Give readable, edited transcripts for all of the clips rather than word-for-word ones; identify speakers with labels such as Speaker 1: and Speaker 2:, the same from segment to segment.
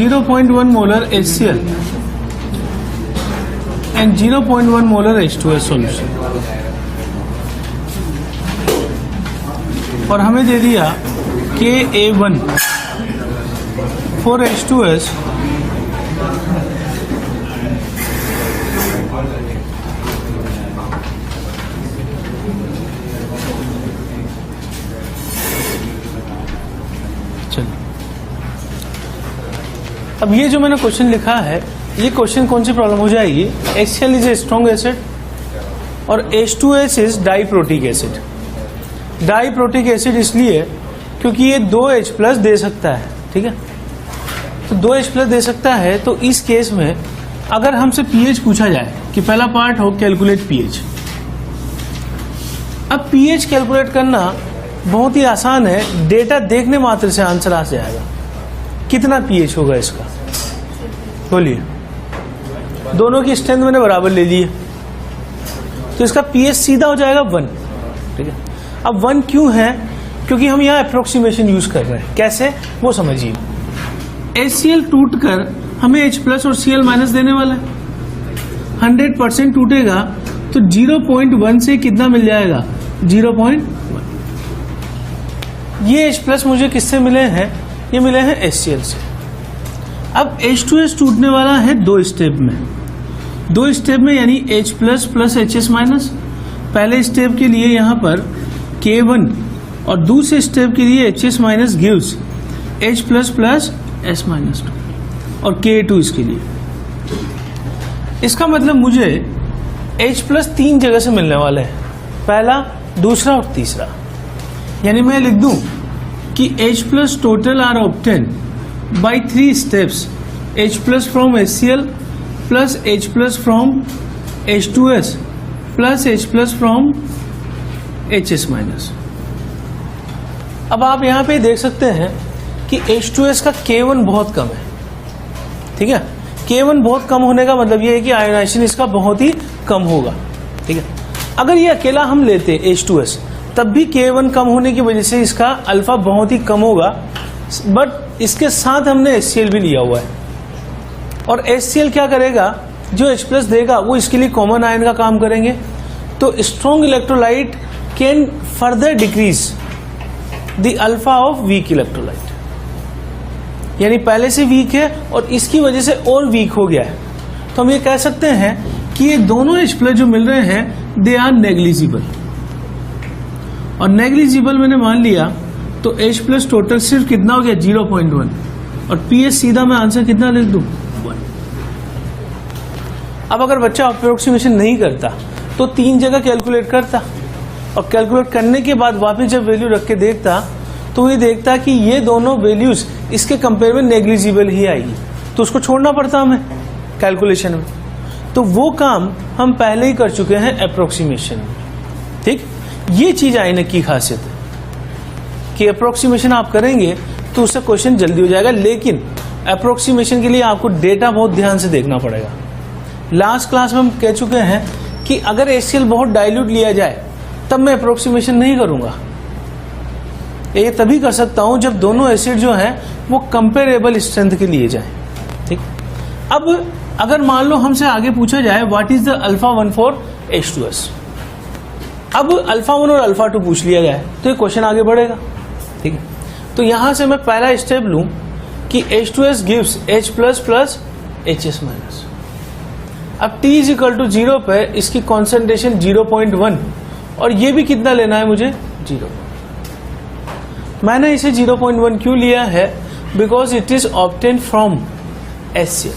Speaker 1: 0.1 molar HCl and 0.1 molar H2S solution, और हमें दे दिया Ka1 for H2S अब ये जो मैंने क्वेश्चन लिखा है, ये क्वेश्चन कौन सी प्रॉब्लम हो जाएगी? HCl is a strong acid और H2S is diprotic acid. Diprotic acid इसलिए क्योंकि ये 2H प्लस दे सकता है, ठीक है? तो 2H प्लस दे सकता है, तो इस केस में अगर हमसे pH पूछा जाए कि पहला पार्ट हो कैलकुलेट pH। अब pH कैलकुलेट करना बहुत ही आसान है, डेटा देखने मात्र से आंसर आ जाएगा। कितना pH होगा इसका? बोलिए। दोनों की स्ट्रेंथ मैंने बराबर ले ली है, तो इसका pH सीधा हो जाएगा 1, ठीक है? अब 1 क्यों है? क्योंकि हम यहाँ अप्रोक्सीमेशन यूज कर रहे हैं। कैसे, वो समझिए। HCl टूट कर हमें H प्लस और Cl माइनस देने वाला है। 100% टूटेगा तो 0.1 से कितना मिल जाएगा? 0.1। ये H प्लस मुझे किससे मिले हैं? ये मिले हैं HCl से। अब H2S टूटने वाला है 2 स्टेप में, 2 स्टेप में, यानी H plus plus HS minus. पहले स्टेप के लिए यहाँ पर K1 और दूसरे स्टेप के लिए HS minus gives H plus plus S minus 2 और K2 इसके लिए। इसका मतलब मुझे H प्लस 3 जगह से मिलने वाले हैं, पहला, दूसरा और तीसरा। यानी मैं लिख दूं कि H plus total are obtain by 3 steps, H plus from HCl plus H plus from H2S plus H plus from HS minus. अब आप यहाँ पे देख सकते हैं कि H2S का K1 बहुत कम है, ठीक है? K1 बहुत कम होने का मतलब ये है कि आयोनाइजेशन इसका बहुत ही कम होगा, ठीक है? अगर ये अकेला हम लेते H2S, तब भी K1 कम होने की वजह से इसका अल्फा बहुत ही कम होगा, बट इसके साथ हमने HCl भी लिया हुआ है, और HCl क्या करेगा? जो H प्लस देगा वो इसके लिए कॉमन आयन का काम करेंगे। तो strong electrolyte can further decrease the alpha of weak electrolyte, यानी पहले से वीक है और इसकी वजह से और वीक हो गया है। तो हम ये कह सकते हैं कि ये दोनों H प्लस जो मिल रहे हैं दे आर नेग्लिजिबल, और नेग्लिजिबल मैंने मान लिया तो H प्लस टोटल सिर्फ कितना हो गया? 0.1, और pH सीधा मैं आंसर कितना लिख दूं? 1। अब अगर बच्चा अप्रोक्सीमेशन नहीं करता तो 3 जगह कैलकुलेट करता, और कैलकुलेट करने के बाद वापस जब वैल्यू रख के देखता तो ये देखता कि ये दोनों वैल्यूज इसके कंपेयर में नेग्लिजिबल ही आएगी, तो उसको छोड़ना पड़ता हमें कैलकुलेशन में। तो वो काम हम पहले ही कर चुके हैं अप्रोक्सीमेशन में, ठीक? ये चीज आईने की खासियत है कि अप्रोक्सीमेशन आप करेंगे तो उससे क्वेश्चन जल्दी हो जाएगा, लेकिन अप्रोक्सीमेशन के लिए आपको डेटा बहुत ध्यान से देखना पड़ेगा। लास्ट क्लास में हम कह चुके हैं कि अगर HCl बहुत डाइल्यूट लिया जाए तब मैं अप्रोक्सीमेशन नहीं करूंगा। ये तभी कर सकता हूं जब दोनों एसिड जो हैं वो कंपेरेबल स्ट्रेंथ के लिए जाए, ठीक? अब अगर मान लो हमसे आगे पूछा जाए what is the alpha 1 for H2S, अब अल्फा 1 और अल्फा 2 पूछ लिया गया है तो ये क्वेश्चन आगे बढ़ेगा, ठीक है? तो यहां से मैं पहला स्टेप लूं कि H2S gives H plus plus HS minus. अब T इज इक्वल टू 0 पे इसकी कॉन्सेंट्रेशन 0.1, और ये भी कितना लेना है मुझे? 0। मैंने इसे 0.1 क्यों लिया है? Because it is obtain from HCl,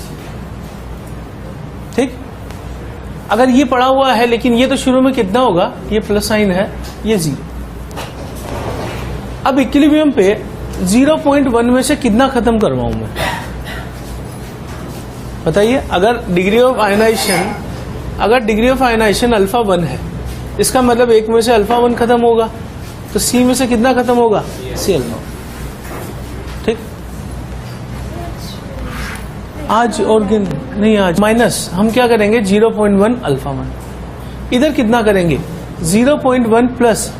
Speaker 1: ठीक? अगर ये पड़ा हुआ है, लेकिन ये तो शुरू में कितना होगा? ये प्लस साइन है, ये 0। अब इक्विलिब्रियम पे 0.1 में से कितना खत्म करवाऊं मैं? बताइए। अगर डिग्री ऑफ आयनाइजेशन अल्फा 1 है, इसका मतलब 1 में से अल्फा 1 खत्म होगा, तो C में से कितना खत्म होगा? Cl, ठीक? आज और नहीं, आज माइनस हम क्या करेंगे? 0.1 अल्फा 1। इधर कितना करेंगे? 0.1 प्लस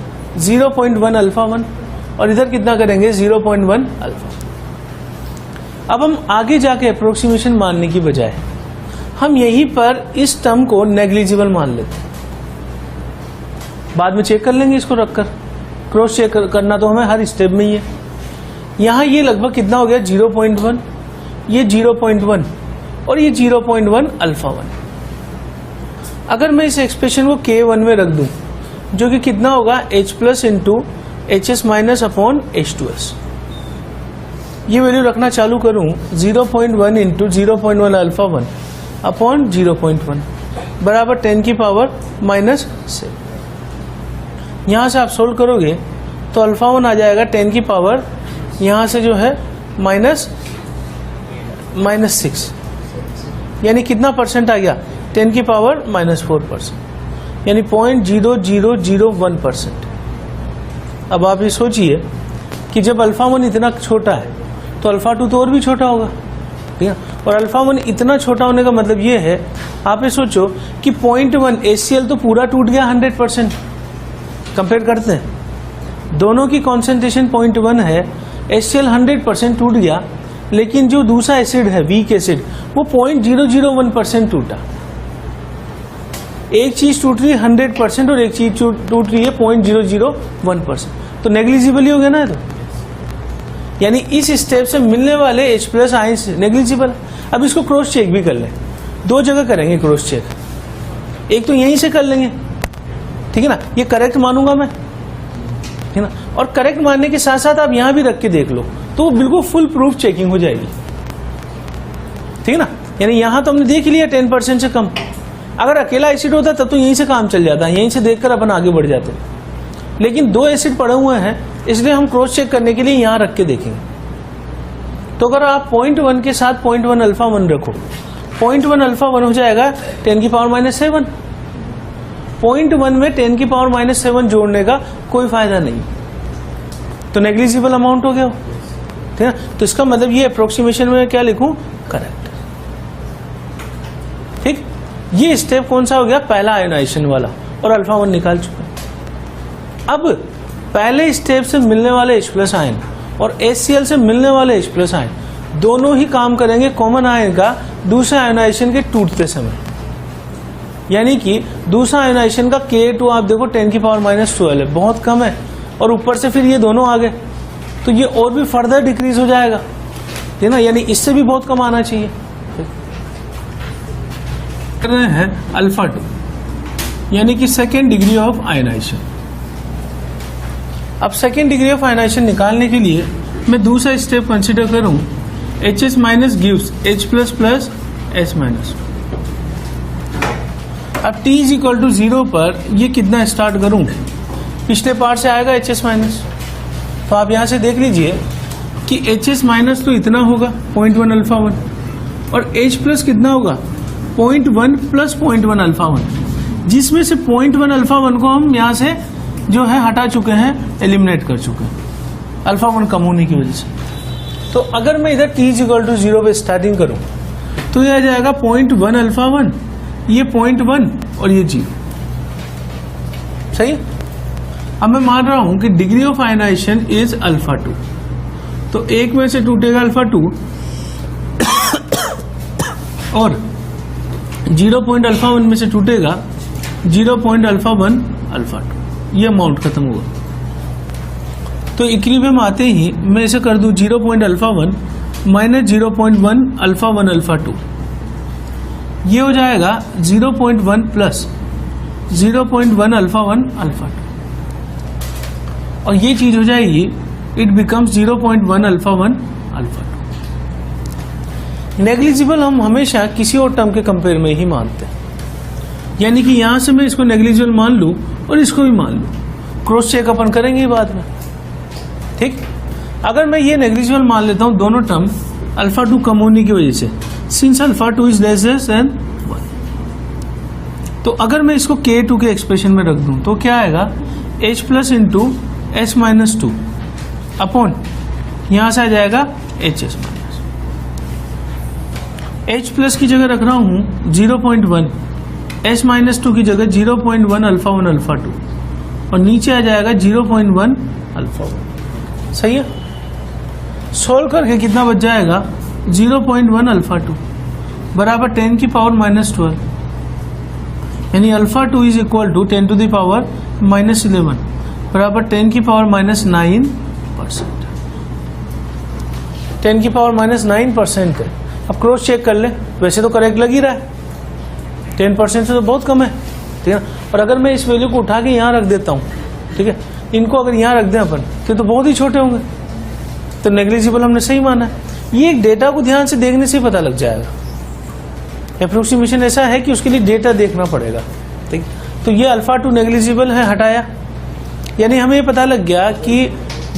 Speaker 1: 0.1 अल्फा 1, और इधर कितना करेंगे? 0.1 अल्फा। अब हम आगे जाके अप्रोक्सीमेशन मानने की बजाय हम यहीं पर इस टर्म को नेग्लिजिबल मान लेते हैं। बाद में चेक कर लेंगे इसको रखकर, क्रॉस चेक करना तो हमें हर स्टेप में ही है। यहां ये लगभग कितना हो गया 0.1, ये 0.1 और ये 0.1 अल्फा 1। अगर मैं इस एक्सप्रेशन को K1 में रख दूं जो कि कितना होगा H plus into HS minus upon H2S, ये वैल्यू रखना चालू करूं 0.1 इंटू 0.1 अल्फा 1 अपॉन 0.1 बराबर 10 की पावर -7। यहां से आप सोल्व करोगे तो अल्फा 1 आ जाएगा 10 की पावर यहां से जो है -6, यानी कितना परसेंट आ गया 10 की पावर -4%, यानी 0.0001%। अब आप ये सोचिए कि जब अल्फा 1 इतना छोटा है तो अल्फा 2 तो और भी छोटा होगा, ठीक है। और अल्फा 1 इतना छोटा होने का मतलब ये है, आप ये सोचो कि 0.1 HCl तो पूरा टूट गया 100%। कंपेयर करते हैं, दोनों की कॉन्सेंट्रेशन 0.1 है, HCl 100% टूट गया, लेकिन जो दूसरा एसिड है वीक एसिड वो 0.001% टूटा। एक चीज टूट रही है 100% और एक चीज टूट रही है 0.001%, तो नेग्लिजिबल ही हो गया ना। तो यानी इस स्टेप से मिलने वाले H प्लस आयंस नेग्लिजिबल। अब इसको क्रॉस चेक भी कर लें, दो जगह करेंगे क्रॉस चेक। एक तो यहीं से कर लेंगे, ठीक है ना, ये करेक्ट मानूंगा मैं, ठीक है ना, और करेक्ट मानने के साथ साथ आप यहां भी रख के देख लो तो बिल्कुल फुल प्रूफ चेकिंग हो जाएगी, ठीक है ना। यानी यहां तो हमने देख लिया 10% से कम। अगर अकेला एसिड होता तब तो यहीं से काम चल जाता, यहीं से देखकर अपन आगे बढ़ जाते, लेकिन दो एसिड पड़े हुए हैं इसलिए हम क्रॉस चेक करने के लिए यहां रख के देखेंगे। तो अगर आप 0.1 के साथ 0.1 अल्फा 1 रखो, 0.1 अल्फा 1 हो जाएगा 10 की पावर -7। 0.1 में 10 की पावर -7 जोड़ने का कोई फायदा नहीं, तो नेग्लिजिबल अमाउंट हो गया, ठीक है। तो इसका मतलब ये अप्रोक्सीमेशन में क्या लिखूं, करेक्ट, ठीक। ये स्टेप कौन सा हो गया, पहला आयोनाइजेशन वाला, और अल्फा 1 निकाल चुके। अब पहले स्टेप से मिलने वाले H प्लस आयन और HCl से मिलने वाले H प्लस आयन दोनों ही काम करेंगे कॉमन आयन का दूसरे आयोनाइजेशन के टूटते समय। यानी कि दूसरा आयोनाइजेशन का K2 आप देखो 10 की पावर -12 है, बहुत कम है, और ऊपर से फिर ये दोनों आ गए तो ये और भी फर्दर डिक्रीज हो जाएगा, ठीक है ना, यानी इससे भी बहुत कम आना चाहिए। कर रहे हैं अल्फा 2, यानी कि सेकेंड डिग्री ऑफ आयोनाइजेशन। अब सेकेंड डिग्री ऑफ आयोनाइजेशन निकालने के लिए मैं दूसरा स्टेप कंसिडर करूं, HS minus gives H plus plus H minus. अब t इज इक्वल टू 0 पर ये कितना स्टार्ट करूं, पिछले पार्ट से आएगा HS माइनस, तो आप यहां से देख लीजिए कि HS माइनस तो इतना होगा 0.1 अल्फा 1, और H प्लस कितना होगा 0.1 प्लस 0.1 अल्फा 1, जिसमें से 0.1 अल्फा 1 को हम यहां से जो है हटा चुके हैं, एलिमिनेट कर चुके हैं अल्फा 1 कम होने की वजह से। तो अगर मैं इधर t इज इक्वल टू 0 पे स्टार्टिंग करूं तो यह आ जाएगा 0.1 अल्फा 1, ये 0.1 और ये 0, सही है। अब मैं मान रहा हूं कि degree of ionisation is alpha 2, तो एक में से टूटेगा अल्फा 2 और 0. अल्फा 1 में से टूटेगा 0. अल्फा 1 अल्फा 2, ये अमाउंट खत्म हुआ। तो इक्विलिब्रियम आते ही मैं इसे कर दूं 0. अल्फा 1 माइनस 0.1 अल्फा 1 अल्फा 2, ये हो जाएगा 0.1 प्लस 0.1 अल्फा 1 अल्फा 2, और ये चीज हो जाएगी it becomes 0.1 alpha 1 alpha 2। Negligible हम हमेशा किसी और टर्म के कंपेयर में ही मानते हैं, यानी कि यहां से मैं इसको नेग्लिजिबल मान लूं और इसको भी मान लूं, क्रॉस चेक अपन करेंगे बाद में, ठीक। अगर मैं ये नेग्लिजिबल मान लेता हूं दोनों टर्म अल्फा 2 कम होने की वजह से, since alpha 2 is less than 1, तो अगर मैं इसको K2 के एक्सप्रेशन में रख दूं तो क्या आएगा H plus into H minus 2 upon यहां से आ जाएगा HS माइनस। H प्लस की जगह रख रहा हूं 0.1, H माइनस 2 की जगह 0.1 अल्फा 1 अल्फा 2, और नीचे आ जाएगा 0.1 अल्फा 1, सही है। सोल्व करके कितना बच जाएगा 0.1 अल्फा 2 बराबर 10 की पावर -12, यानी alpha 2 is equal to 10 to the power -11 बराबर 10 की पावर -9%। 10 की पावर -9% है। अब क्रॉस चेक कर ले, वैसे तो करेक्ट लग ही रहा है, 10% से तो बहुत कम है, ठीक है। और अगर मैं इस वैल्यू को उठा के यहाँ रख देता हूँ, ठीक है, इनको अगर यहाँ रख दें अपन तो बहुत ही छोटे होंगे, तो नेग्लिजिबल हमने सही माना है। ये एक डेटा को ध्यान से देखने से ही पता लग जाएगा। अप्रोक्सीमेशन ऐसा है कि उसके लिए डेटा देखना पड़ेगा, ठीक। तो ये अल्फा 2 नेग्लिजिबल है, हटाया, यानी हमें ये पता लग गया कि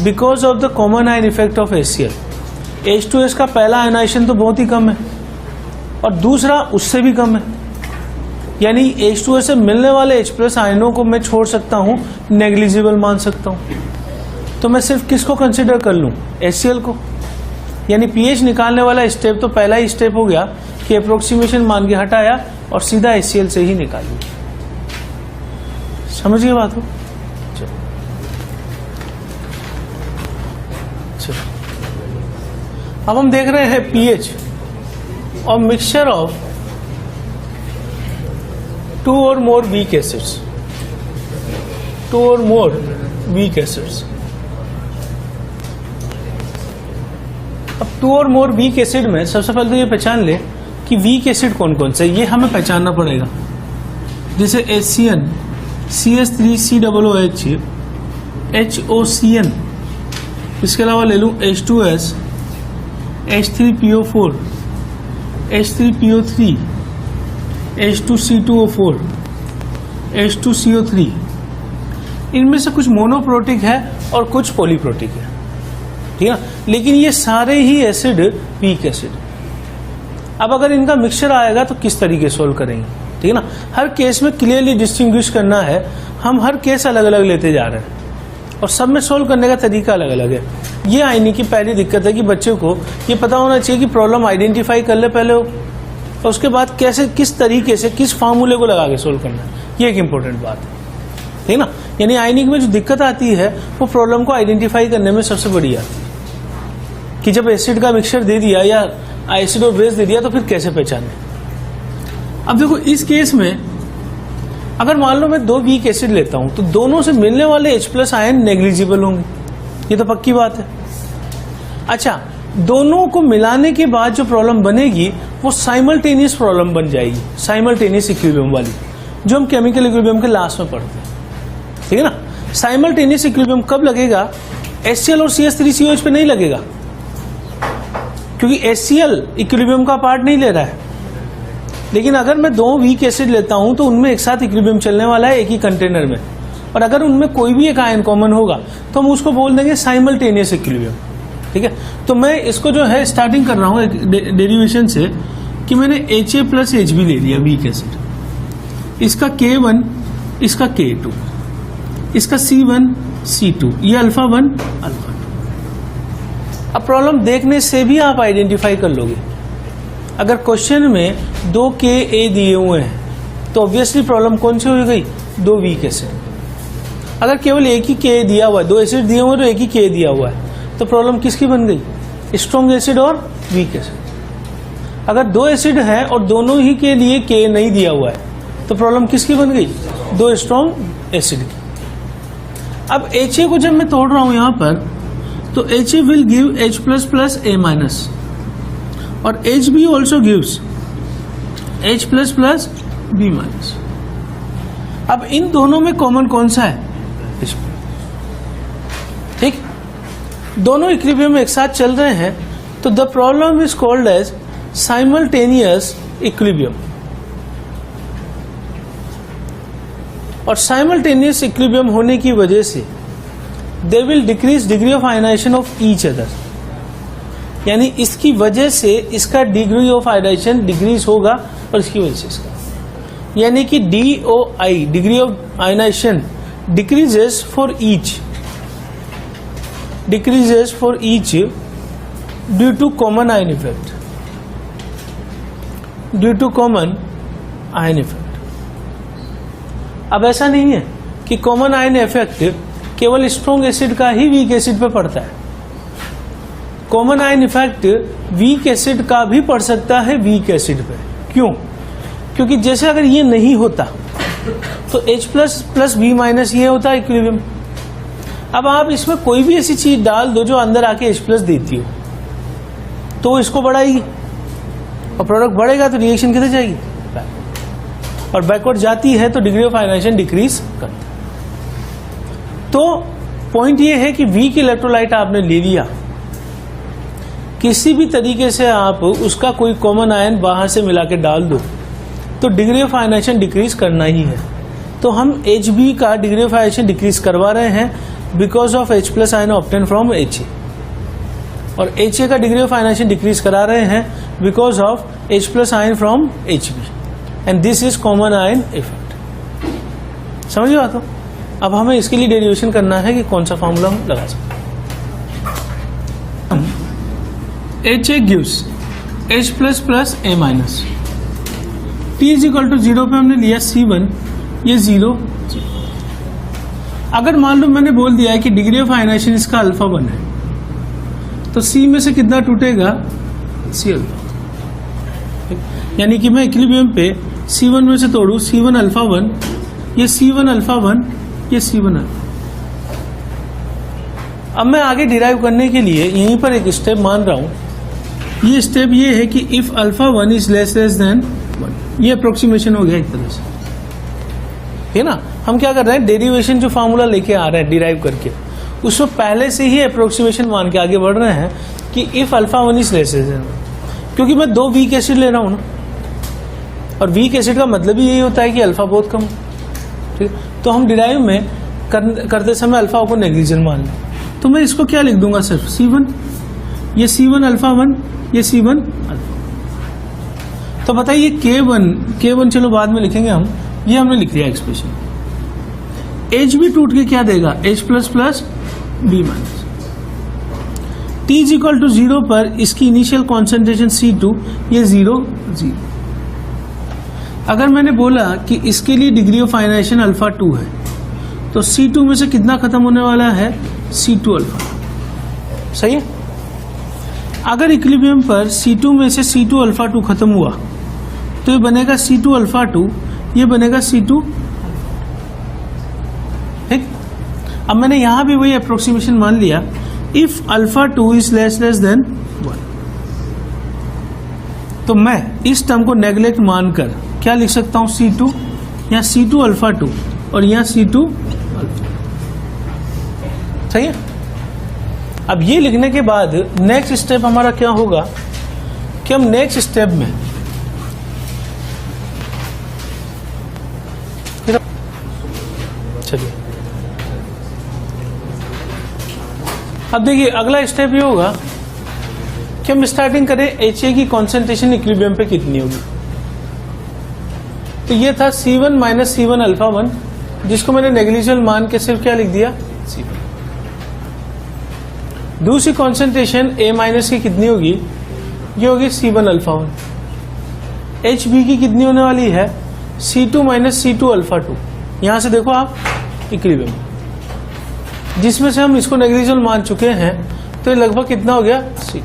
Speaker 1: because of the common ion effect of HCl, H2S का पहला आयनाइजेशन तो बहुत ही कम है और दूसरा उससे भी कम है, यानी H2S से मिलने वाले H+ आयनों को मैं छोड़ सकता हूं, नेग्लिजिबल मान सकता हूं। तो मैं सिर्फ किसको कंसिडर कर लूं? HCl को। यानी pH निकालने वाला स्टेप तो पहला ही स्टेप हो गया कि अप्रोक्सीमेशन मान के हटाया और सीधा HCl से ही निकाल लिया। समझिए बात हो। चलो अब हम देख रहे हैं pH और mixture of 2 or more weak acids, 2 or more weak acids। अब 2 or more weak acid में सबसे पहले तो ये पहचान ले कि weak acid कौन कौन से, ये हमें पहचानना पड़ेगा। जैसे HCN, CH3COOH, HOCN, इसके अलावा ले लूँ H2S, H3PO4, H3PO3, H2C2O4, H2CO3, इनमें से कुछ मोनोप्रोटिक है और कुछ पॉलीप्रोटिक है, ठीक है। लेकिन ये सारे ही एसिड वीक एसिड। अब अगर इनका मिक्सचर आएगा तो किस तरीके सोल्व करेंगे, ठीक है ना। हर केस में क्लियरली डिस्टिंग्विश करना है, हम हर केस अलग अलग लेते जा रहे हैं और सब में सोल्व करने का तरीका अलग अलग है। ये आईनी की पहली दिक्कत है कि बच्चे को ये पता होना चाहिए कि प्रॉब्लम आइडेंटिफाई कर ले पहले हो, और उसके बाद कैसे, किस तरीके से, किस फार्मूले को लगा के सोल्व करना है, ये एक इंपॉर्टेंट बात है, ठीक है ना। यानी आयनिक में जो दिक्कत आती है वो प्रॉब्लम को आइडेंटिफाई करने में सबसे बड़ी आती है कि जब एसिड का मिक्सचर दे दिया या एसिड और बेस दे दिया तो फिर कैसे पहचाने। अब देखो इस केस में अगर मान लो मैं 2 वीक एसिड लेता हूं तो दोनों से मिलने वाले H+ आयन नेग्लिजिबल होंगे, ये तो पक्की बात है। अच्छा, दोनों को मिलाने के बाद जो प्रॉब्लम बनेगी वो साइमल्टेनियस प्रॉब्लम बन जाएगी, साइमल्टेनियस इक्विलिब्रियम वाली, जो हम केमिकल इक्विलिब्रियम के लास्ट में पढ़ते हैं, ठीक है ना। साइमल्टेनियस इक्विलिब्रियम कब लगेगा? HCl और CH3COH पे नहीं लगेगा, क्योंकि HCl इक्विलिब्रियम का पार्ट नहीं ले रहा है। लेकिन अगर मैं 2 वीक एसिड लेता हूं तो उनमें एक साथ इक्विलिब्रियम चलने वाला है एक ही कंटेनर में, और अगर उनमें कोई भी एक आयन कॉमन होगा तो हम उसको बोल देंगे साइमल्टेनियस इक्विलिब्रियम, ठीक है। तो मैं इसको जो है स्टार्टिंग कर रहा हूं एक डेरिवेशन से कि मैंने HA + HB ले लिया वीक एसिड, इसका K1, इसका K2, इसका C1 C2, ये अल्फा 1 अल्फा 2। अब प्रॉब्लम देखने से भी आप आइडेंटिफाई कर लोगे। अगर क्वेश्चन में 2 Ka दिए हुए हैं तो ऑब्वियसली प्रॉब्लम कौन सी हो गई? 2 वीक एसिड। अगर केवल एक ही Ka दिया हुआ है, 2 एसिड दिए हुए तो एक ही Ka दिया हुआ है, तो प्रॉब्लम किसकी बन गई? स्ट्रॉन्ग एसिड और वीक एसिड। अगर 2 एसिड है और दोनों ही के लिए Ka नहीं दिया हुआ है तो प्रॉब्लम किसकी बन गई? 2 स्ट्रॉन्ग एसिड की। अब HA को जब मैं तोड़ रहा हूं यहां पर तो HA will give H++ A- और HB also gives H++ B-। अब इन दोनों में कॉमन कौन सा है? ठीक, दोनों इक्विलिब्रियम में एक साथ चल रहे हैं तो the problem is called as simultaneous equilibrium. और साइमल्टेनियस इक्विलिब्रियम होने की वजह से they will decrease degree of ionisation of each other, यानी इसकी वजह से इसका डिग्री ऑफ आयनाइजेशन डिक्रीज होगा और इसकी वजह से इसका, यानी कि DOI degree of ionisation decreases for each due to common ion effect, अब ऐसा नहीं है कि कॉमन आयन इफेक्ट केवल स्ट्रॉन्ग एसिड का ही वीक एसिड पे पड़ता है, common ion effect weak acid का भी पड़ सकता है वीक एसिड पे। क्यों? क्योंकि जैसे अगर ये नहीं होता तो H प्लस B माइनस ये होता है इक्विलिब्रियम। अब आप इसमें कोई भी ऐसी चीज डाल दो जो अंदर आके H प्लस देती हो तो इसको बढ़ाएगी और प्रोडक्ट बढ़ेगा तो रिएक्शन किधर जाएगी? और बैकवर्ड जाती है तो डिग्री ऑफ आयनाइजेशन डिक्रीज करता है। तो पॉइंट ये है कि वीक इलेक्ट्रोलाइट आपने ले लिया, किसी भी तरीके से आप उसका कोई कॉमन आयन बाहर से मिला के डाल दो तो डिग्री ऑफ आयनाइजेशन डिक्रीज करना ही है। तो हम Hb का डिग्री ऑफ आयनाइजेशन डिक्रीज करवा रहे हैं because of H plus ion obtain from Ha, और Ha का डिग्री ऑफ आयनाइजेशन डिक्रीज करा रहे हैं because of H plus ion from Hb, and this is common ion effect. समझ बात हो? अब हमें इसके लिए डेरिवेशन करना है कि कौन सा फॉर्मूला हम लगा सकते हैं। Ha gives H plus plus A minus, T is equal to 0 पे हमने लिया C1, ये 0। अगर मान लो मैंने बोल दिया है कि डिग्री ऑफ आयनाइजेशन इसका अल्फा 1 है तो C में से कितना टूटेगा? C alpha. यानी कि मैं इक्विलिब्रियम पे C1 में से तोड़ू C1 अल्फा 1, ये C1 अल्फा 1, ये C1 अल्फा। अब मैं आगे डिराइव करने के लिए यहीं पर एक स्टेप मान रहा हूं। ये स्टेप ये है कि if alpha 1 is less than 1, ये अप्रोक्सीमेशन हो गया एक तरह से, है ना। हम क्या कर रहे हैं, डेरिवेशन जो फार्मूला लेके आ रहे हैं डिराइव करके, उसको पहले से ही अप्रोक्सीमेशन मान के आगे बढ़ रहे हैं कि if alpha 1 is less than 1, क्योंकि मैं 2 वीक एसिड ले रहा हूं ना, और वीक एसिड का मतलब ही यही होता है कि अल्फा बहुत कम। ठीक, तो हम डिराइव में करते समय अल्फा को नेग्लिजिबल मान लें, तो मैं इसको क्या लिख दूंगा? सिर्फ C1, ये C1 अल्फा 1, ये C1 अल्फा। तो बताइए K1 चलो बाद में लिखेंगे हम, ये हमने लिख दिया एक्सप्रेशन। H भी टूट के क्या देगा? H plus plus B minus. T is equal to 0 पर इसकी इनिशियल कॉन्सेंट्रेशन C2, ये 0 0। अगर मैंने बोला कि इसके लिए डिग्री ऑफ आयनाइजेशन अल्फा 2 है तो C2 में से कितना खत्म होने वाला है? C2 alpha. सही है। अगर इक्विलिब्रियम पर C2 में से C2 अल्फा 2 खत्म हुआ तो ये बनेगा C2 अल्फा 2, ये बनेगा C2। ठीक, अब मैंने यहां भी वही अप्रोक्सीमेशन मान लिया, if alpha 2 is less than 1। तो मैं इस टर्म को नेग्लेक्ट मानकर क्या लिख सकता हूं? C2, यहाँ C2 अल्फा 2 और यहाँ C2 अल्फा। सही है। अब ये लिखने के बाद नेक्स्ट स्टेप हमारा क्या होगा कि हम नेक्स्ट स्टेप में चलिए, अब देखिए अगला स्टेप ये होगा कि हम स्टार्टिंग करें HA की कॉन्सेंट्रेशन इक्विलिब्रियम पे कितनी होगी। तो ये था C1 माइनस C1 अल्फा 1, जिसको मैंने नेग्लिजिबल मान के सिर्फ क्या लिख दिया? C1। दूसरी कॉन्सेंट्रेशन A माइनस की कितनी होगी? ये होगी C1 अल्फा 1। HB की कितनी होने वाली है? C2 minus C2 alpha 2। यहां से देखो आप इक्विलिब्रियम, जिसमें से हम इसको नेग्लिजिबल मान चुके हैं, तो ये लगभग कितना हो गया? C2।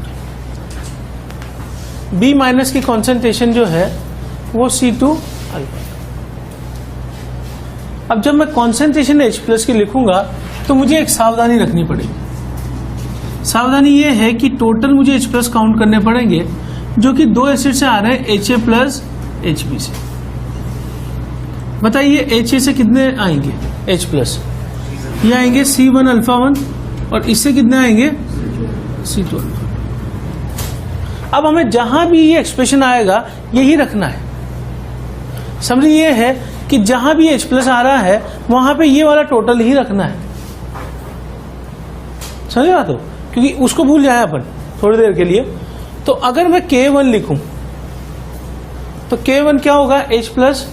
Speaker 1: B माइनस की कॉन्सेंट्रेशन जो है वो C2 अल्फा। अब जब मैं कॉन्सेंट्रेशन H प्लस की लिखूंगा तो मुझे एक सावधानी रखनी पड़ेगी। सावधानी ये है कि टोटल मुझे H प्लस काउंट करने पड़ेंगे जो कि 2 एसिड से आ रहे हैं, HA प्लस HB से। बताइए HA से कितने आएंगे? H प्लस, ये आएंगे C1 अल्फा 1, और इससे कितने आएंगे? C2 alpha. अब हमें जहां भी ये एक्सप्रेशन आएगा यही रखना है। समझ ये है कि जहां भी H प्लस आ रहा है वहां पे ये वाला टोटल ही रखना है। समझ बात हो? क्योंकि उसको भूल जाए अपन थोड़ी देर के लिए। तो अगर मैं K1 लिखूं तो K1 क्या होगा? H plus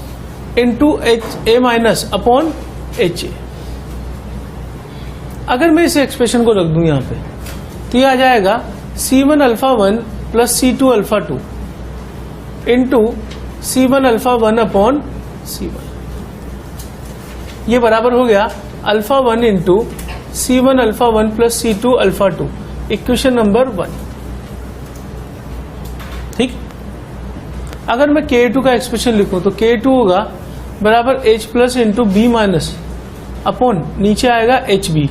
Speaker 1: into A minus upon HA। अगर मैं इस एक्सप्रेशन को रख दूं यहां पे तो ये आ जाएगा C1 alpha 1 plus C2 alpha 2 into C1 alpha 1 upon C1। ये बराबर हो गया alpha 1 into C1 alpha 1 plus C2 alpha 2, equation number 1। ठीक। अगर मैं K2 का एक्सप्रेशन लिखूं तो K2 होगा बराबर H plus into B minus upon नीचे आएगा HB।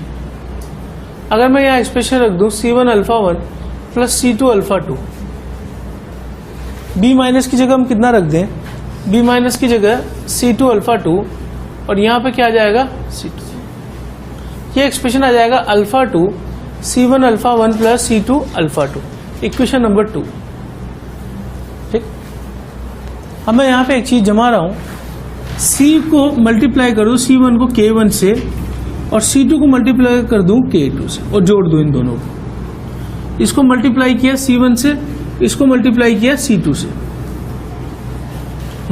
Speaker 1: अगर मैं यहाँ एक्सप्रेशन रख दूं C1 alpha 1 plus C2 alpha 2, B minus की जगह हम कितना रख दें, B माइनस की जगह C2 अल्फा 2 और यहाँ पे क्या आ जाएगा C2। ये एक्सप्रेशन आ जाएगा alpha 2 C1 alpha 1 plus C2 alpha 2, equation number 2। ठीक। अब मैं यहाँ पे एक चीज जमा रहा हूँ, C को मल्टीप्लाई कर दूं C1 को K1 से और C2 को मल्टीप्लाई कर दूं K2 से और जोड़ दूं इन दोनों को। इसको मल्टीप्लाई किया C1 से, इसको मल्टीप्लाई किया C2 से,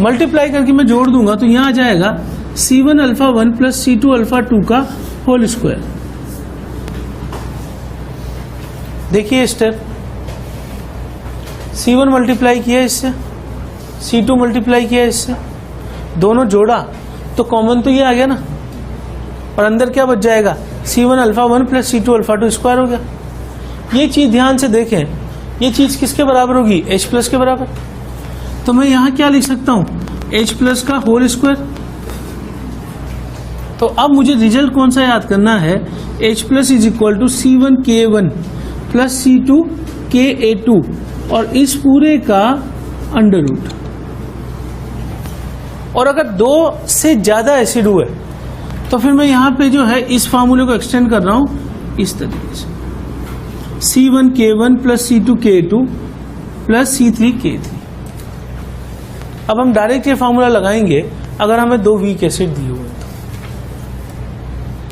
Speaker 1: मल्टीप्लाई करके मैं जोड़ दूंगा तो यहां आ जाएगा C1 alpha 1 plus C2 alpha 2 का होल स्क्वायर। देखिए स्टेप, C1 मल्टीप्लाई किया इससे, C2 मल्टीप्लाई किया इससे, दोनों जोड़ा तो कॉमन तो ये आ गया ना, और अंदर क्या बच जाएगा C1 alpha 1 plus C2 alpha 2 square हो गया। ये चीज ध्यान से देखें, ये चीज किसके बराबर होगी, H प्लस के बराबर। तो मैं यहां क्या लिख सकता हूं, H प्लस का होल स्क्वायर। तो अब मुझे रिजल्ट कौन सा याद करना है, H plus is equal to C1 K1 plus C2 KA2 और इस पूरे का अंडर रूट। और अगर 2 से ज्यादा एसिड हुए तो फिर मैं यहां पे जो है इस फार्मूले को एक्सटेंड कर रहा हूं इस तरीके से, C1 K1 plus C2 K2 plus C3 K3। अब हम डायरेक्ट ये फार्मूला लगाएंगे अगर हमें 2 वीक एसिड दिए हुए तो,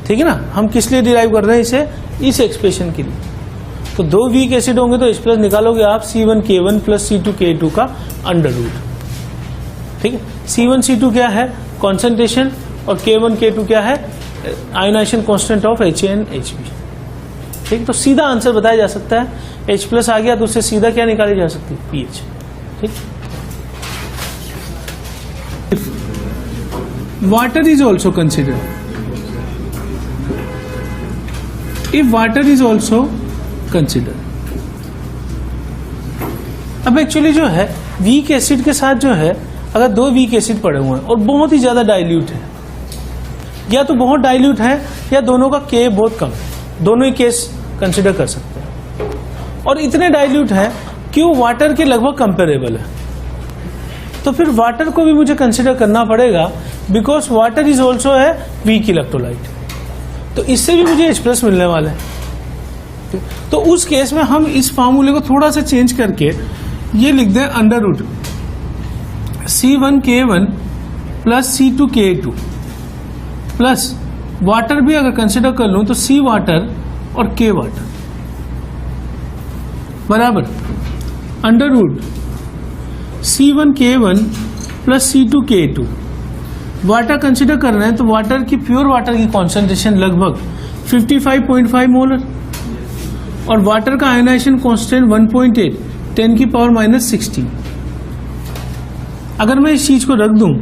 Speaker 1: ठीक है ना। हम किस लिए डिराइव कर रहे हैं इसे, इस एक्सप्रेशन के लिए। तो 2 वीक एसिड होंगे तो H प्लस निकालोगे आप C1 K1 plus C2 K2 का अंडर रूट। ठीक है, C1 C2 क्या है कॉन्सेंट्रेशन और K1 K2 क्या है आयोनाइजेशन कांस्टेंट ऑफ HANHB। ठीक, तो सीधा आंसर बताया जा सकता है। H प्लस आ गया तो उससे सीधा क्या निकाली जा सकती है, pH। ठीक, water is also consider, if water is also consider. अब एक्चुअली जो है वीक एसिड के साथ जो है अगर 2 वीक एसिड पड़े हुए हैं और बहुत ही ज्यादा डाइल्यूट है, या तो बहुत डाइल्यूट है या दोनों का K बहुत कम है, दोनों ही केस कंसिडर कर सकते हैं। और इतने डाइल्यूट है कि वो वाटर के लगभग कंपेरेबल है, तो फिर वाटर को भी मुझे कंसिडर करना पड़ेगा बिकॉज वाटर इज ऑल्सो है वीक इलेक्ट्रोलाइट। तो इससे भी मुझे H प्लस मिलने वाला है। तो उस केस में हम इस फार्मूले को थोड़ा सा चेंज करके ये लिख दें under root C1 K1 plus C2 K2 plus water भी अगर कंसिडर कर लूं तो C वाटर और K वाटर बराबर under root C1 K1 plus C2 K2। Water consider कर रहे हैं तो वाटर की प्योर वाटर की कॉन्सेंट्रेशन लगभग 55.5 मोलर और वाटर का आयोनाइजेशन कांस्टेंट 1.8 10 की पावर माइनस 16। अगर मैं इस चीज को रख दूं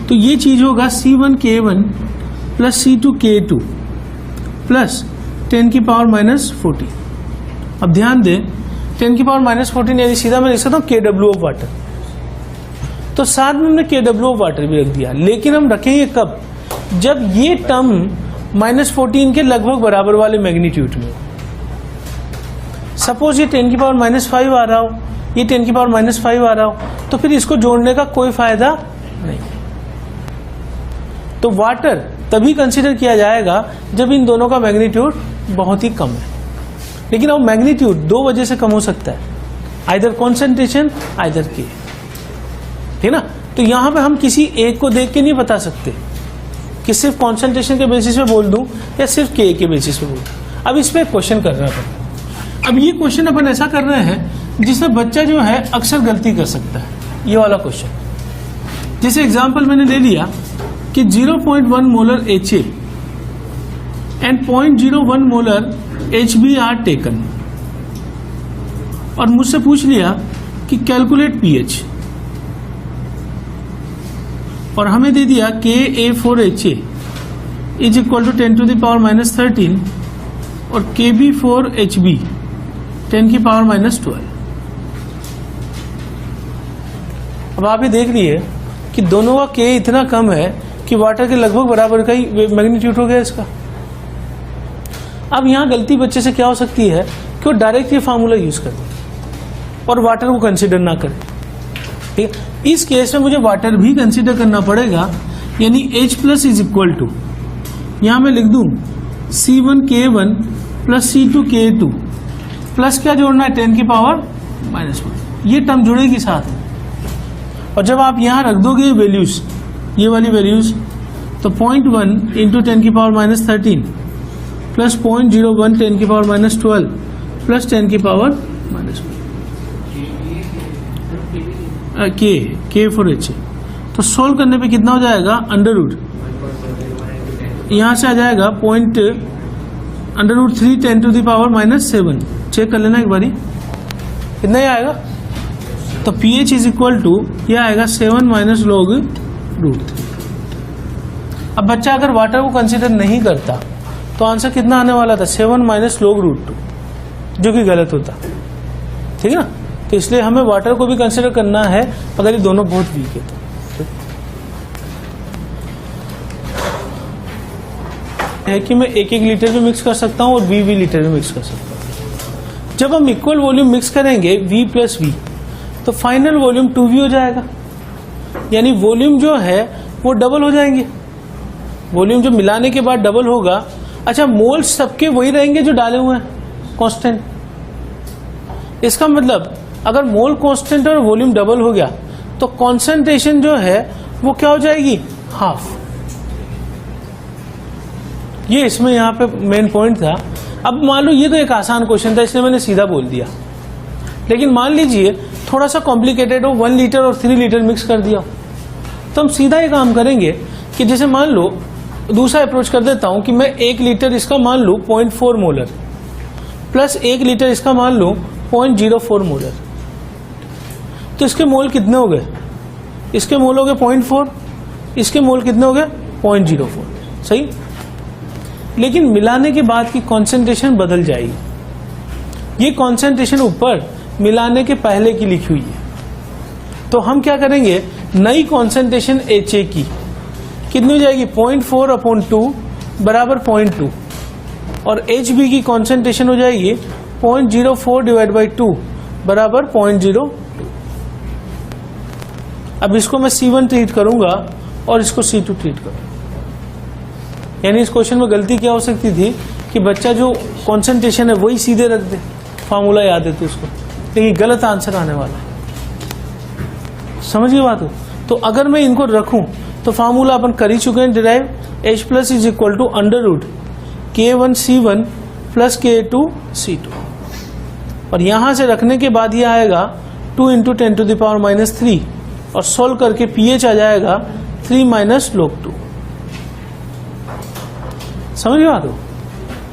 Speaker 1: तो ये चीज होगा C1 K1 plus C2 K2 plus 10 की पावर माइनस 14। अब ध्यान दें 10 की पावर माइनस 14 यानी सीधा मैं लिख सकता हूं KW ऑफ वाटर, तो साथ में हमने KW ऑफ वाटर भी रख दिया। लेकिन हम रखेंगे कब, जब ये टर्म माइनस 14 के लगभग बराबर वाले मैग्नीट्यूड में। सपोज ये 10 की पावर माइनस 5 आ रहा हो, ये 10 की पावर माइनस 5 आ रहा हो, तो फिर इसको जोड़ने का कोई फायदा नहीं। तो वाटर तभी कंसीडर किया जाएगा जब इन दोनों का मैग्नीट्यूड बहुत ही कम है। लेकिन अब मैग्नीट्यूड 2 वजह से कम हो सकता है, आइदर कॉन्सेंट्रेशन आइदर के, ठीक ना। तो यहां पे हम किसी एक को देख के नहीं बता सकते कि सिर्फ कॉन्सेंट्रेशन के बेसिस पे बोल दूं या सिर्फ के बेसिस पे बोल दूं। अब इस पे क्वेश्चन कर रहे हैं। अब ये क्वेश्चन अपन ऐसा कर रहे हैं जिसमें बच्चा जो है अक्सर गलती कर सकता है। ये वाला क्वेश्चन जैसे एग्जांपल मैंने ले लिया कि 0.1 molar HA and 0.01 molar HB are taken, और मुझसे पूछ लिया कि कैलकुलेट pH, और हमें दे दिया KA4HA is equal to 10 to the power minus 13 और KB4HB 10 की पावर माइनस 12। अब आप ये देख लिए कि दोनों का के इतना कम है कि वाटर के लगभग बराबर का ही मैग्नीट्यूड हो गया इसका। अब यहाँ गलती बच्चे से क्या हो सकती है कि वो डायरेक्ट ये फार्मूला यूज कर दे और वाटर को कंसिडर ना करे। ठीक है, इस केस में मुझे वाटर भी कंसिडर करना पड़ेगा, यानी H plus is equal to, यहां मैं लिख दूं C1K1 प्लस C2K2 प्लस क्या जोड़ना है 10 की पावर -1, ये टर्म जुड़ेगी साथ में। और जब आप यहां रख दोगे ये वैल्यूज, ये वाली वैल्यूज, तो 0.1 इंटू 10 की पावर -13 प्लस 0.01 10 की पावर -12 प्लस 10 की पावर -1 के फॉर एच। तो सोल्व करने पे कितना हो जाएगा, अंडर रूट यहां से आ जाएगा √3 10 टू द पावर -7। चेक कर लेना एक बारी कितना ही आएगा। तो pH इज इक्वल टू यह आएगा 7 माइनस log √3। अब बच्चा अगर वाटर को कंसिडर नहीं करता तो आंसर कितना आने वाला था, 7 माइनस log √2, जो कि गलत होता। ठीक है ना, तो इसलिए हमें वाटर को भी कंसिडर करना है अगर ये दोनों बहुत वीक है तो। है कि मैं 1-1 लीटर भी मिक्स कर सकता हूं और V लीटर भी मिक्स कर सकता हूं। जब हम इक्वल वॉल्यूम मिक्स करेंगे V प्लस V, तो फाइनल वॉल्यूम 2V हो जाएगा, यानी वॉल्यूम जो है वो डबल हो जाएंगे। वॉल्यूम जो मिलाने के बाद डबल होगा। अच्छा, मोल्स सबके वही रहेंगे जो डाले हुए हैं कांस्टेंट। इसका मतलब अगर मोल कांस्टेंट और वॉल्यूम डबल हो गया तो कॉन्सेंट्रेशन जो है वो क्या हो जाएगी, हाफ। ये इसमें यहां पे मेन पॉइंट था। अब मान लो ये तो एक आसान क्वेश्चन था इसलिए मैंने सीधा बोल दिया, लेकिन मान लीजिए थोड़ा सा कॉम्प्लिकेटेड हो, 1 लीटर और 3 लीटर मिक्स कर दिया, तो हम सीधा ये काम करेंगे कि जैसे मान लो दूसरा अप्रोच कर देता हूं कि मैं 1 लीटर इसका मान लू 0.4 मोलर प्लस 1 लीटर इसका मान लू 0.04 मोलर, तो इसके मोल कितने हो गए, इसके मोल हो गए 0.4, इसके मोल कितने हो गए 0.04। सही, लेकिन मिलाने के बाद की कॉन्सेंट्रेशन बदल जाएगी। ये कॉन्सेंट्रेशन ऊपर मिलाने के पहले की लिखी हुई है, तो हम क्या करेंगे, नई कॉन्सेंट्रेशन HA की कितनी हो जाएगी, 0.4/2 बराबर 0.2, और HB की कॉन्सेंट्रेशन हो जाएगी 0.04/2 बराबर 0.02। अब इसको मैं C1 ट्रीट करूंगा और इसको C2 ट्रीट करूंगा। यानी इस क्वेश्चन में गलती क्या हो सकती थी कि बच्चा जो कॉन्सेंट्रेशन है वही सीधे रख दे, फार्मूला याद है तो उसको, लेकिन गलत आंसर आने वाला है। समझ गए बात हो? तो अगर मैं इनको रखूं तो फार्मूला अपन कर ही चुके हैं derive, H plus is equal to √ K1C1 plus K2 C2, और यहां से रखने के बाद ये आएगा 2 इंटू 10 टू द पावर -3, और सोल्व करके pH आ जाएगा 3 माइनस log 2। समझ गए बात हो?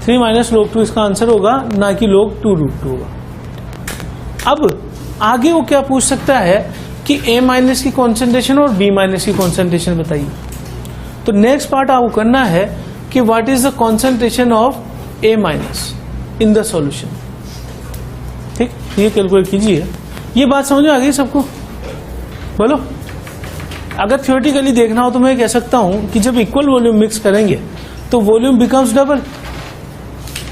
Speaker 1: 3 माइनस log 2 इसका आंसर होगा, ना कि log 2√2 होगा। अब आगे वो क्या पूछ सकता है कि A माइनस की कॉन्सेंट्रेशन और B माइनस की कॉन्सेंट्रेशन बताइए। तो नेक्स्ट पार्ट आपको करना है कि what is the concentration of A minus in the solution. ठीक, ये कैलकुलेट कीजिए। ये बात समझ में आ गई सबको? बोलो। अगर थ्योरेटिकली देखना हो तो मैं कह सकता हूं कि जब इक्वल वॉल्यूम मिक्स करेंगे तो वॉल्यूम बिकम्स डबल,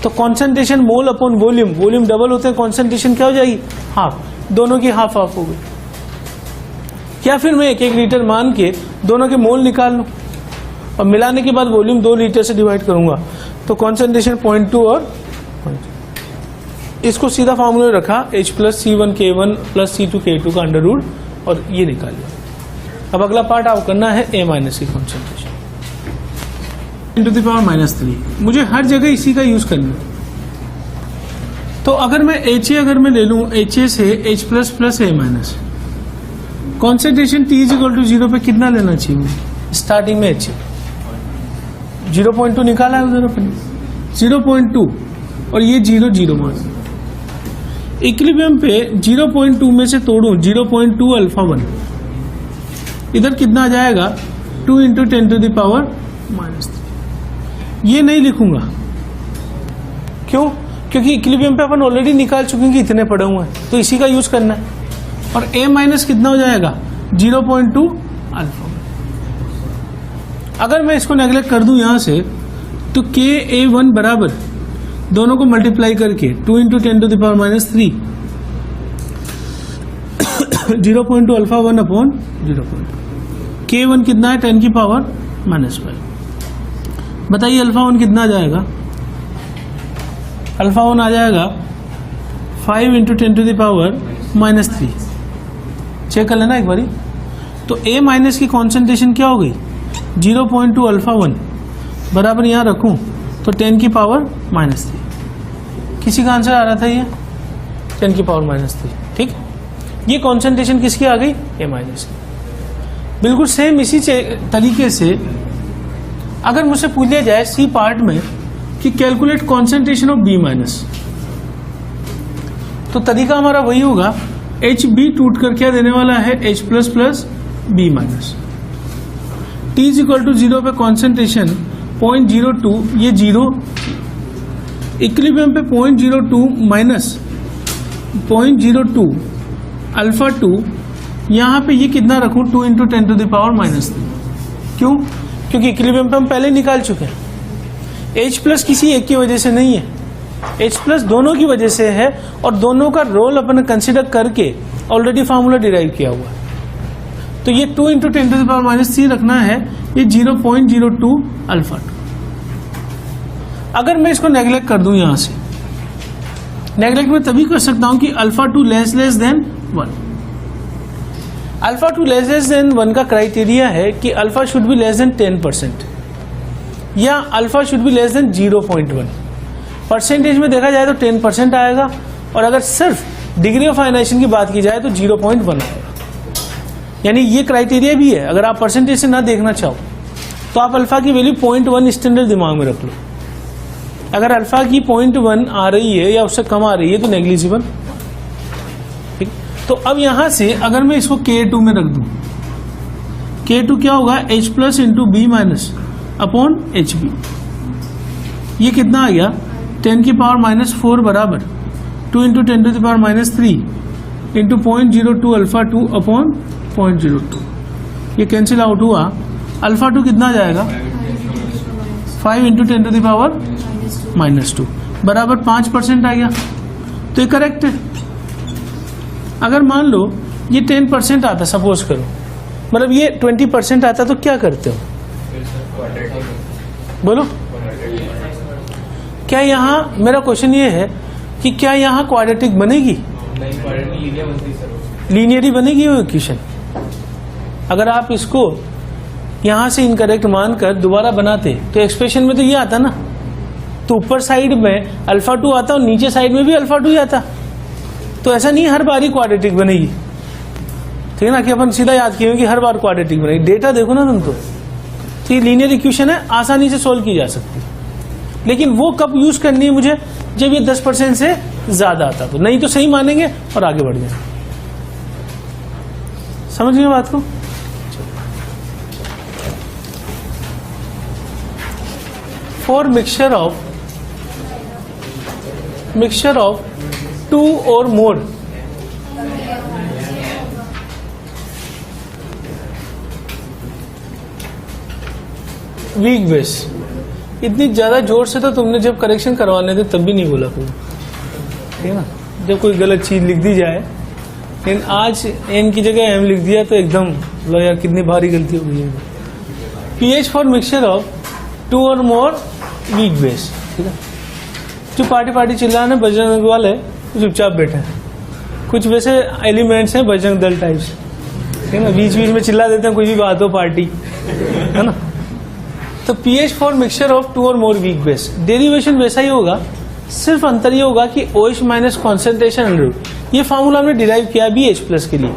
Speaker 1: तो concentration mole upon volume, volume double होते हैं, कॉन्सेंट्रेशन क्या हो जाएगी, हाफ, दोनों की हाफ हाफ हो गई। क्या फिर मैं 1-1 लीटर मान के दोनों के मोल निकाल लूं और मिलाने के बाद वॉल्यूम 2 लीटर से डिवाइड करूंगा, तो कॉन्सेंट्रेशन 0.2 और 0.2। इसको सीधा फार्मूला रखा, H plus C1K1 plus C2K2 का अंडर रूट, और ये निकाल लिया। अब अगला पार्ट आपको करना है A माइनस की कॉन्सेंट्रेशन इंटू द पावर -3। मुझे हर जगह इसी का यूज करना है। तो अगर मैं HA अगर मैं ले लूं, HA से H plus plus A minus, concentration T is equal to 0 पे कितना लेना चाहिए मुझे, स्टार्टिंग में HA 0.2 निकाला है उधर अपने, 0.2, और ये 0.0 मान। इक्विलिब्रियम पे 0.2 में से तोड़ूं 0.2 α1, इधर कितना आ जाएगा, 2 इंटू 10 टू द पावर -3। ये नहीं लिखूंगा, क्यों? क्योंकि इक्विलिब्रियम पे अपन ऑलरेडी निकाल चुके हैं कि इतने पड़े हुए हैं, तो इसी का यूज करना है। और A माइनस कितना हो जाएगा, 0.2 अल्फा। अगर मैं इसको नेगलेक्ट कर दूं यहां से तो Ka1 बराबर दोनों को मल्टीप्लाई करके 2 × 10⁻³ 0.2 अल्फा 1 अपॉन 0.2। K1 कितना है 10⁻⁻5। बताइए अल्फा 1 कितना आ जाएगा? अल्फा 1 आ जाएगा 5 × 10⁻³ चेक कर लेना एक बारी। तो A माइनस की कॉन्सेंट्रेशन क्या हो गई 0.2 अल्फा 1 बराबर यहाँ रखूं तो 10⁻⁻3। किसी का आंसर आ रहा था ये 10⁻⁻3। ठीक, ये कॉन्सेंट्रेशन किसकी आ गई A माइनस की। बिल्कुल सेम इसी तरीके से अगर मुझसे पूछ लिया जाए सी पार्ट में कि calculate concentration of B minus, तो तरीका हमारा वही होगा HB टूट कर क्या देने वाला है H plus plus B minus. T is equal to 0 पे कॉन्सेंट्रेशन 0.02, ये 0 इक्विलिब्रियम पे 0.02 माइनस 0.02 अल्फा 2, यहाँ पे ये कितना रखूं 2 × 10⁻⁻3। क्यों? क्योंकि इक्विलिब्रियम पे हम पहले निकाल चुके हैं। H प्लस किसी एक की वजह से नहीं है, H प्लस दोनों की वजह से है और दोनों का रोल अपन कंसिडर करके ऑलरेडी फार्मूला डिराइव किया हुआ है। तो ये 2 × 10⁻³ रखना है, ये 0.02 अल्फा 2। अगर मैं इसको नेगलेक्ट कर दूं यहां से, नेगलेक्ट में तभी कर सकता हूं कि alpha 2 less than 1। Alpha 2 less than 1 का क्राइटेरिया है कि alpha should be less than 10% या alpha should be less than 0.1। Percentage में देखा जाए तो 10% आएगा और अगर सिर्फ डिग्री ऑफ आयनाइजेशन की बात की जाए तो 0.1 आएगा। यानी ये क्राइटेरिया भी है। अगर आप परसेंटेज से ना देखना चाहो तो आप अल्फा की वैल्यू 0.1 स्टैंडर्ड दिमाग में रख लो। अगर अल्फा की 0.1 आ रही है या उससे कम आ रही है तो नेग्लिजिबल। ठीक, तो अब यहां से अगर मैं इसको K2 में रख दूं, K2 क्या होगा H plus into B minus upon HB। ये कितना आ गया 10⁻⁻4 बराबर 2 × 10⁻³ इंटू 0.02 अल्फा 2 अपॉन 0.02। ये कैंसिल आउट हुआ, अल्फा 2 कितना आ जाएगा 5 × 10⁻⁻2 बराबर 5% आ गया। तो ये करेक्ट है। अगर मान लो ये 10% आता, सपोज करो, मतलब ये 20% आता तो क्या करते हो? बोलो। क्या यहाँ, मेरा क्वेश्चन ये है कि क्या यहाँ क्वाड्रेटिक बनेगी? लीनियरी बनेगी वो इक्वेशन। अगर आप इसको यहां से इनकरेक्ट मानकर दोबारा बनाते तो एक्सप्रेशन में तो ये आता ना, तो ऊपर साइड में अल्फा 2 आता और नीचे साइड में भी अल्फा 2 ही आता। तो ऐसा नहीं हर बार ही क्वाड्रेटिक बनेगी, ठीक है ना, कि अपन सीधा याद किए कि हर बार क्वाड्रेटिक बनेगी। डेटा देखो ना तुम तो ये लीनियर इक्वेशन है, आसानी से सोल्व की जा सकती है। लेकिन वो कब यूज करनी है मुझे? जब ये 10% से ज्यादा आता तो, नहीं तो सही मानेंगे और आगे बढ़ जाएंगे। समझ गए बात को? फॉर मिक्सचर ऑफ 2 और मोर वीक बेस। इतनी ज्यादा जोर से तो तुमने जब करेक्शन करवाने थे तब भी नहीं बोला कोई, ठीक है ना, जब कोई गलत चीज लिख दी जाए। लेकिन आज एन की जगह एम लिख दिया तो एकदम लो यार कितनी भारी गलती हो गई है। पीएच फॉर मिक्सचर ऑफ 2 और मोर वीक बेस, ठीक है। जो पार्टी चिल्लाने बजरंग दल वाले चुपचाप बैठे हैं, कुछ वैसे एलिमेंट्स हैं बजरंग दल टाइप्स, ठीक है ना, बीच में चिल्ला देते हैं कोई भी बात हो पार्टी, है ना। तो पीएच फॉर मिक्सचर ऑफ 2 और मोर वीक बेस, डेरिवेशन वैसा ही होगा, सिर्फ अंतर ये होगा कि OH माइनस कॉन्सेंट्रेशन अंडर, ये फॉर्मूला हमने डिराइव किया भी H प्लस के लिए।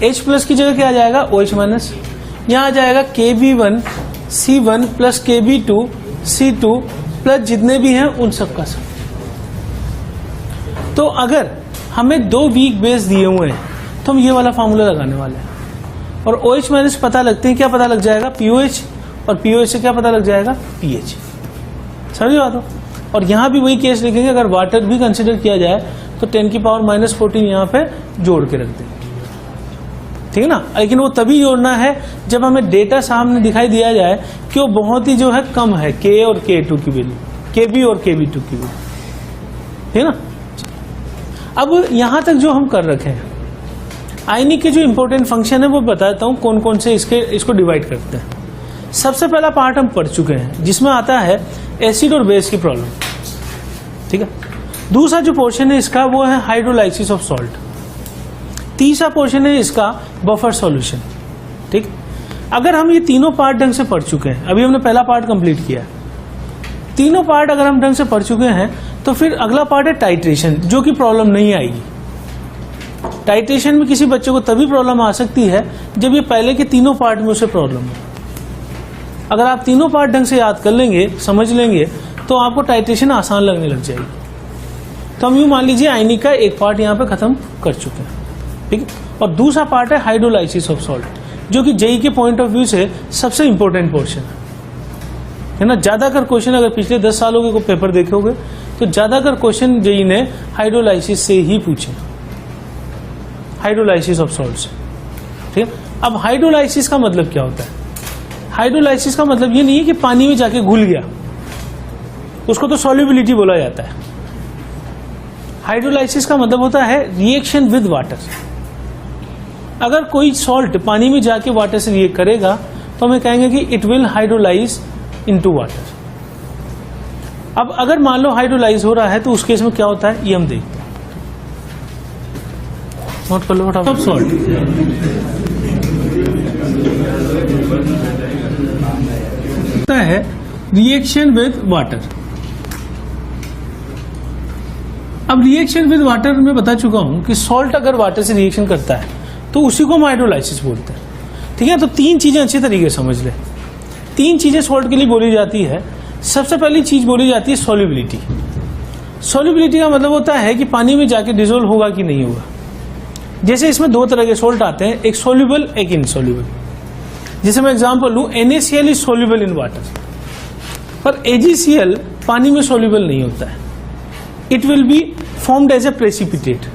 Speaker 1: H प्लस की जगह क्या आ जाएगा OH माइनस, यहाँ आ जाएगा Kb1 C1 plus Kb2 C2 plus जितने भी हैं उन सब का सब। तो अगर हमें 2 वीक बेस दिए हुए हैं तो हम ये वाला फॉर्मूला लगाने वाले हैं और OH माइनस पता लगते हैं, क्या पता लग जाएगा POH, और POH से क्या पता लग जाएगा pH। समझ बात हो? और यहां भी वही केस लिखेंगे, अगर वाटर भी कंसिडर किया जाए तो 10⁻⁻14 यहां पे जोड़ के रख देंगे। ठीक है ना। लेकिन वो तभी जोड़ना है जब हमें डेटा सामने दिखाई दिया जाए कि वो बहुत ही जो है कम है, K और K2 की वैल्यू, KB और KB2 की वैल्यू, ठीक है ना। अब यहां तक जो हम कर रखे हैं, आयनिक के जो इंपॉर्टेंट फंक्शन है वो बताता हूं कौन कौन से इसको डिवाइड करते हैं। सबसे पहला पार्ट हम पढ़ चुके हैं जिसमें आता है एसिड और बेस की प्रॉब्लम, ठीक है। दूसरा जो पोर्शन है इसका वो है हाइड्रोलाइसिस ऑफ सॉल्ट। तीसरा पोर्शन है इसका बफर सॉल्यूशन, ठीक। अगर हम ये तीनों पार्ट ढंग से पढ़ चुके हैं, अभी हमने पहला पार्ट कंप्लीट किया, तीनों पार्ट अगर हम ढंग से पढ़ चुके हैं तो फिर अगला पार्ट है टाइट्रेशन, जो कि प्रॉब्लम नहीं आएगी। टाइट्रेशन में किसी बच्चे को तभी प्रॉब्लम आ सकती है जब ये पहले के तीनों पार्ट में उसे प्रॉब्लम हो। अगर आप तीनों पार्ट ढंग से याद कर लेंगे, समझ लेंगे, तो आपको टाइट्रेशन आसान लगने लग जाएगी। तो हम यूं मान लीजिए आयनिक का एक पार्ट यहाँ पे खत्म कर चुके हैं, ठीक है। और दूसरा पार्ट है हाइड्रोलाइसिस ऑफ सॉल्ट, जो कि जेई के पॉइंट ऑफ व्यू से सबसे इंपॉर्टेंट पोर्शन है ना। ज्यादातर क्वेश्चन अगर पिछले 10 सालों के पेपर देखे होंगे तो ज्यादातर क्वेश्चन जेई ने हाइड्रोलाइसिस से ही पूछे, हाइड्रोलाइसिस ऑफ सॉल्ट से, ठीक है। अब हाइड्रोलाइसिस का मतलब क्या होता है? हाइड्रोलाइसिस का मतलब ये नहीं है कि पानी में जाके घुल गया, उसको तो सॉल्युबिलिटी बोला जाता है। हाइड्रोलाइसिस का मतलब होता है रिएक्शन विद वाटर। अगर कोई सॉल्ट पानी में जाके वाटर से रिएक्ट करेगा तो हमें कहेंगे कि it will hydrolyse into water. अब अगर मान लो हाइड्रोलाइज हो रहा है तो उस केस में क्या होता है ये हम देखते हैं। नोट कर लो फटाफट। सॉल्ट है रिएक्शन विद वाटर। अब रिएक्शन विद वाटर में बता चुका हूं कि सॉल्ट अगर वाटर से रिएक्शन करता है तो उसी को हम हाइड्रोलाइसिस बोलते हैं, ठीक है। तो तीन चीजें अच्छी तरीके से समझ ले। तीन चीजें सॉल्ट के लिए बोली जाती है। सबसे पहली चीज बोली जाती है सॉल्युबिलिटी। सॉल्युबिलिटी का मतलब होता है कि पानी में जाके डिसोल्व होगा कि नहीं होगा। जैसे इसमें दो तरह के सॉल्ट आते हैं, एक सोल्यूबल एक इनसोल्यूबल। जैसे मैं एग्जांपल लूं, NaCl is soluble in water, पर AgCl पानी में सोल्यूबल नहीं होता है। It will be formed as a precipitate.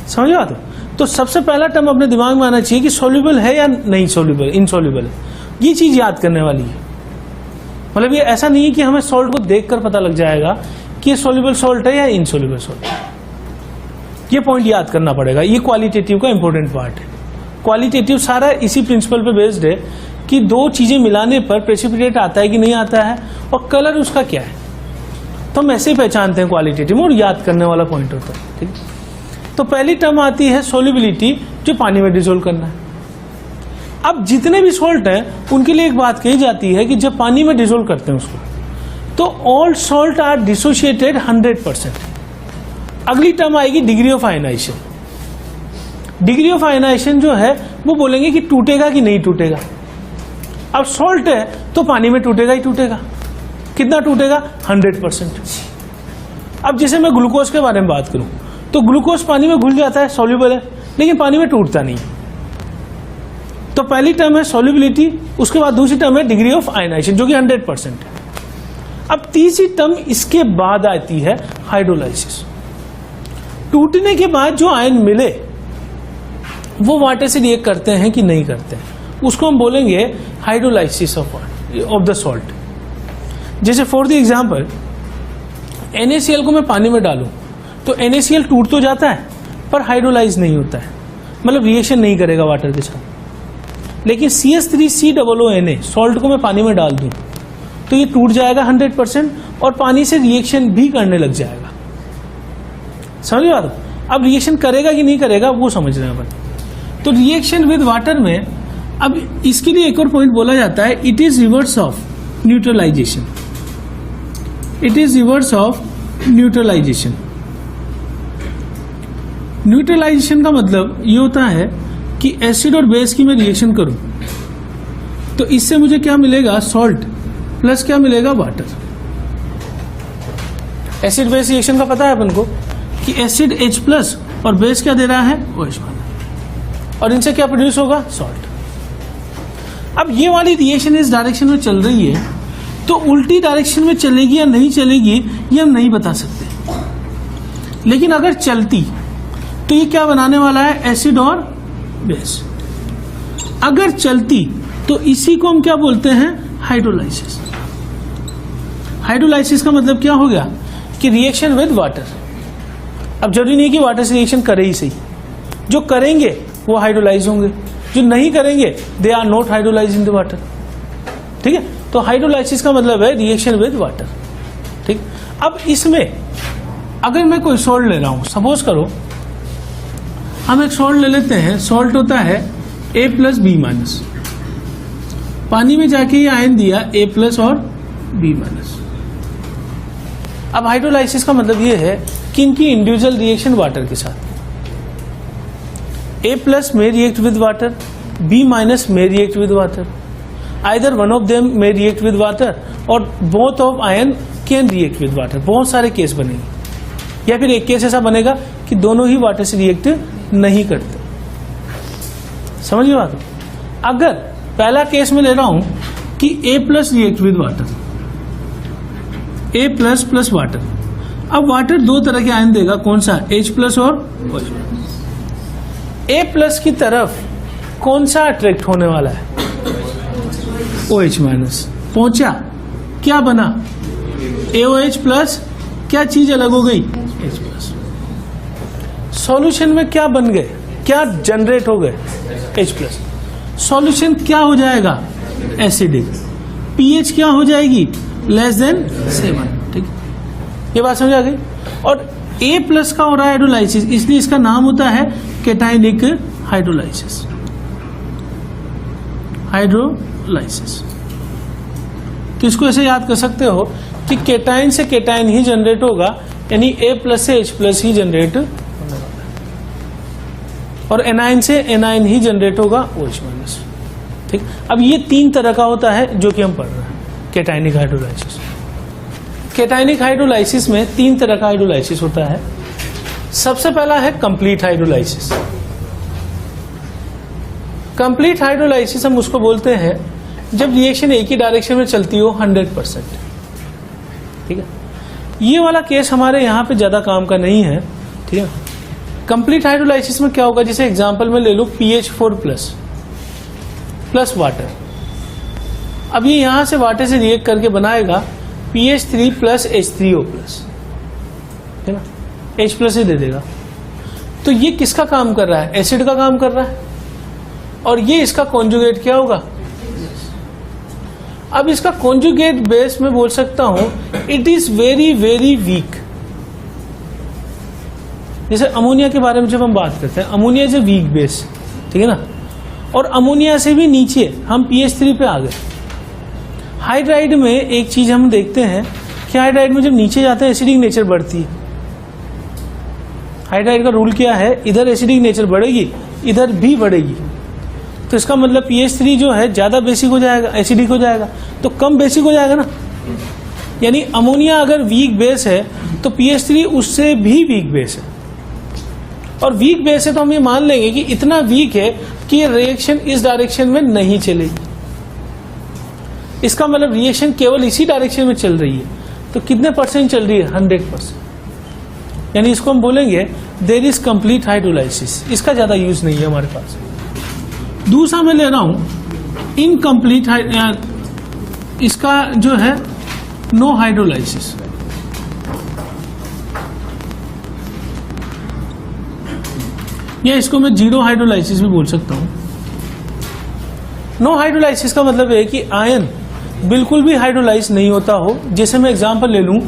Speaker 1: समझ बात? तो सबसे पहला टर्म अपने दिमाग में आना चाहिए कि सोल्यूबल है या नहीं सोल्यूबल, इनसोल्यूबल है। ये चीज याद करने वाली है। मतलब ये ऐसा नहीं है कि हमें सॉल्ट को देखकर पता लग जाएगा कि ये सोल्यूबल सॉल्ट है या इनसोल्यूबल सॉल्ट है। ये पॉइंट याद करना पड़ेगा। ये क्वालिटेटिव का इंपॉर्टेंट पार्ट है। क्वालिटेटिव सारा इसी प्रिंसिपल पे बेस्ड है कि दो चीजें मिलाने पर प्रेसिपिटेट आता है कि नहीं आता है और कलर उसका क्या है। तो हम ऐसे ही पहचानते हैं क्वालिटेटिव, और याद करने वाला पॉइंट होता है, ठीक। तो पहली टर्म आती है सोल्युबिलिटी, जो पानी में डिसोल्व करना है। अब जितने भी सॉल्ट हैं उनके लिए एक बात कही जाती है कि जब पानी में डिसोल्व करते हैं उसको, तो ऑल सॉल्ट आर डिसोशिएटेड 100%। अगली टर्म आएगी degree of ionisation. Degree of ionisation जो है वो बोलेंगे कि टूटेगा कि नहीं टूटेगा। अब सॉल्ट है तो पानी में टूटेगा ही टूटेगा। कितना टूटेगा? 100%। अब जैसे मैं ग्लूकोज के बारे में बात करूं तो ग्लूकोज पानी में घुल जाता है, सॉल्युबल है, लेकिन पानी में टूटता नहीं। तो पहली टर्म है सॉल्युबिलिटी, उसके बाद दूसरी टर्म है डिग्री ऑफ आयनाइजेशन, जो कि 100% है। अब तीसरी टर्म इसके बाद आती है हाइड्रोलाइसिस। टूटने के बाद जो आयन मिले वो वाटर से रिएक्ट करते हैं कि नहीं करते हैं, उसको हम बोलेंगे हाइड्रोलाइसिस ऑफ द सॉल्ट। जैसे फॉर द एग्जांपल, NaCl को मैं पानी में डालूं तो NaCl टूट तो जाता है पर हाइड्रोलाइज नहीं होता है, मतलब रिएक्शन नहीं करेगा वाटर के साथ। लेकिन CH3COONA सॉल्ट को मैं पानी में डाल दूं तो ये टूट जाएगा 100% और पानी से रिएक्शन भी करने लग जाएगा। समझ बात? अब रिएक्शन करेगा कि नहीं करेगा वो समझ रहे हैं अपन। तो रिएक्शन विद वाटर में अब इसके लिए एक और पॉइंट बोला जाता है, it is reverse of neutralisation. It is reverse of neutralisation. Neutralisation का मतलब ये होता है कि एसिड और बेस की मैं रिएक्शन करूं तो इससे मुझे क्या मिलेगा? सॉल्ट प्लस क्या मिलेगा? वाटर। एसिड बेस रिएक्शन का पता है अपन को कि एसिड H+ और बेस क्या दे रहा है? OH-, और इनसे क्या प्रोड्यूस होगा? सॉल्ट। अब ये वाली रिएक्शन इस डायरेक्शन में चल रही है तो उल्टी डायरेक्शन में चलेगी या नहीं चलेगी ये हम नहीं बता सकते। लेकिन अगर चलती तो ये क्या बनाने वाला है? एसिड और बेस। अगर चलती तो इसी को हम क्या बोलते हैं, हाइड्रोलाइसिस। हाइड्रोलाइसिस का मतलब क्या हो गया कि रिएक्शन विद वाटर। अब जरूरी नहीं कि वाटर से रिएक्शन करे ही सही, जो करेंगे वो हाइड्रोलाइज होंगे, जो नहीं करेंगे they are not hydrolyse in the water. ठीक है, तो हाइड्रोलाइसिस का मतलब है रिएक्शन विद वाटर। ठीक, अब इसमें अगर मैं कोई सॉल्ट ले रहा हूं, सपोज करो हम एक सॉल्ट ले लेते हैं, सॉल्ट होता है A प्लस बी माइनस, पानी में जाके ये आयन दिया A प्लस और B माइनस। अब हाइड्रोलाइसिस का मतलब ये है कि इनकी इंडिविजुअल रिएक्शन वाटर के साथ, A प्लस में react with water, B minus में react with water, either one of them में रिएक्ट विद वाटर और both of ion can react with water. बहुत सारे केस बनेंगे, या फिर एक केस ऐसा बनेगा कि दोनों ही वाटर से रिएक्ट नहीं करते। समझ गए बात? अगर पहला केस में ले रहा हूं कि A plus react with water, A plus plus water, अब वाटर दो तरह के आयन देगा, कौन सा, H प्लस और OH। A प्लस की तरफ कौन सा अट्रैक्ट होने वाला है, OH माइनस। पहुंचा, क्या बना, AOH प्लस, क्या चीज अलग हो गई, H प्लस। सॉल्यूशन में क्या बन गए, क्या जनरेट हो गए, H प्लस। सॉल्यूशन क्या हो जाएगा, एसिडिक। pH क्या हो जाएगी, लेस देन 7। ठीक, ये बात समझ आ गई। और A प्लस का हो रहा है हाइड्रोलाइसिस, इसलिए इसका नाम होता है कैटाइनिक हाइड्रोलाइसिस। हाइड्रोलाइसिस, तो इसको ऐसे याद कर सकते हो कि केटाइन से केटाइन ही जनरेट होगा, यानी A प्लस से H प्लस ही जनरेट होने वाला है, और एनाइन से एनाइन ही जनरेट होगा, OH माइनस। ठीक, अब ये तीन तरह का होता है जो कि हम पढ़ रहे हैं, केटाइनिक हाइड्रोलाइसिस। केटाइनिक हाइड्रोलाइसिस में तीन तरह का हाइड्रोलाइसिस होता है। सबसे पहला है कंप्लीट हाइड्रोलाइसिस। कंप्लीट हाइड्रोलाइसिस हम उसको बोलते हैं जब रिएक्शन एक ही डायरेक्शन में चलती हो 100%। ठीक है, ये वाला केस हमारे यहाँ पे ज्यादा काम का नहीं है। ठीक है, कंप्लीट हाइड्रोलाइसिस में क्या होगा, जैसे एग्जांपल में ले लो PH4 प्लस प्लस वाटर। अब ये यहां से वाटर से रिएक्ट करके बनाएगा PH3 प्लस H3O प्लस, है ना, H प्लस ही दे देगा। तो ये किसका काम कर रहा है, एसिड का काम कर रहा है, और ये इसका कॉन्जुगेट क्या होगा। अब इसका कॉन्जुगेट बेस में बोल सकता हूं it is very very weak. जैसे अमोनिया के बारे में जब हम बात करते हैं, ammonia is a weak base, ठीक है ना, और अमोनिया से भी नीचे हम PH3 पे आ गए। हाइड्राइड में एक चीज हम देखते हैं कि हाइड्राइड में जब नीचे जाते हैं एसिडिक नेचर बढ़ती है। हाइड्राइड का रूल क्या है, इधर एसिडिक नेचर बढ़ेगी, इधर भी बढ़ेगी। तो इसका मतलब PH3 जो है ज्यादा बेसिक हो जाएगा, एसिडिक हो जाएगा, तो कम बेसिक हो जाएगा ना। यानी अमोनिया अगर वीक बेस है तो PH3 उससे भी वीक बेस है, और वीक बेस है तो हम ये मान लेंगे कि इतना वीक है कि ये रिएक्शन इस डायरेक्शन में नहीं चलेगी। इसका मतलब रिएक्शन केवल इसी डायरेक्शन में चल रही है, तो कितने परसेंट चल रही है, 100%। यानी इसको हम बोलेंगे देयर इज कंप्लीट हाइड्रोलाइसिस। इसका ज्यादा यूज नहीं है हमारे पास। दूसरा मैं ले रहा हूं इनकम्प्लीट, इसका जो है नो हाइड्रोलाइसिस। या इसको मैं जीरो हाइड्रोलाइसिस भी बोल सकता हूं। नो हाइड्रोलाइसिस का मतलब है कि आयन बिल्कुल भी हाइड्रोलाइज नहीं होता हो। जैसे मैं एग्जांपल ले लूं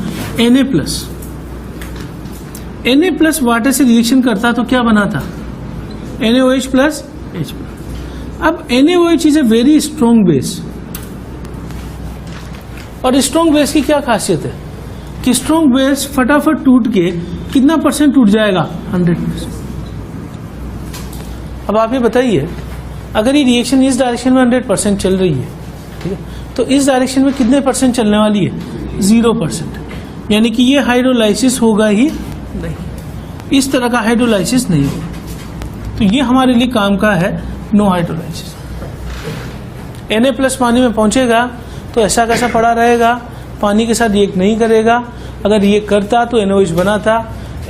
Speaker 1: Na प्लस वाटर से रिएक्शन करता तो क्या बना था, NaOH प्लस H प्लस। अब NaOH is a very strong base, और स्ट्रॉन्ग बेस की क्या खासियत है कि स्ट्रॉन्ग बेस फटाफट टूट के कितना परसेंट टूट जाएगा, 100%। अब आप ये बताइए, अगर ये रिएक्शन इस डायरेक्शन में 100% चल रही है, ठीक है, तो इस डायरेक्शन में कितने परसेंट चलने वाली है, 0%। यानी कि ये हाइड्रोलाइसिस होगा ही नहीं, इस तरह का हाइड्रोलाइसिस नहीं होगा। तो ये हमारे लिए काम का है नो हाइड्रोलाइसिस। Na प्लस पानी में पहुंचेगा तो ऐसा कैसा पड़ा रहेगा, पानी के साथ रिएक्ट नहीं करेगा। अगर रिएक्ट करता तो NaOH बना था,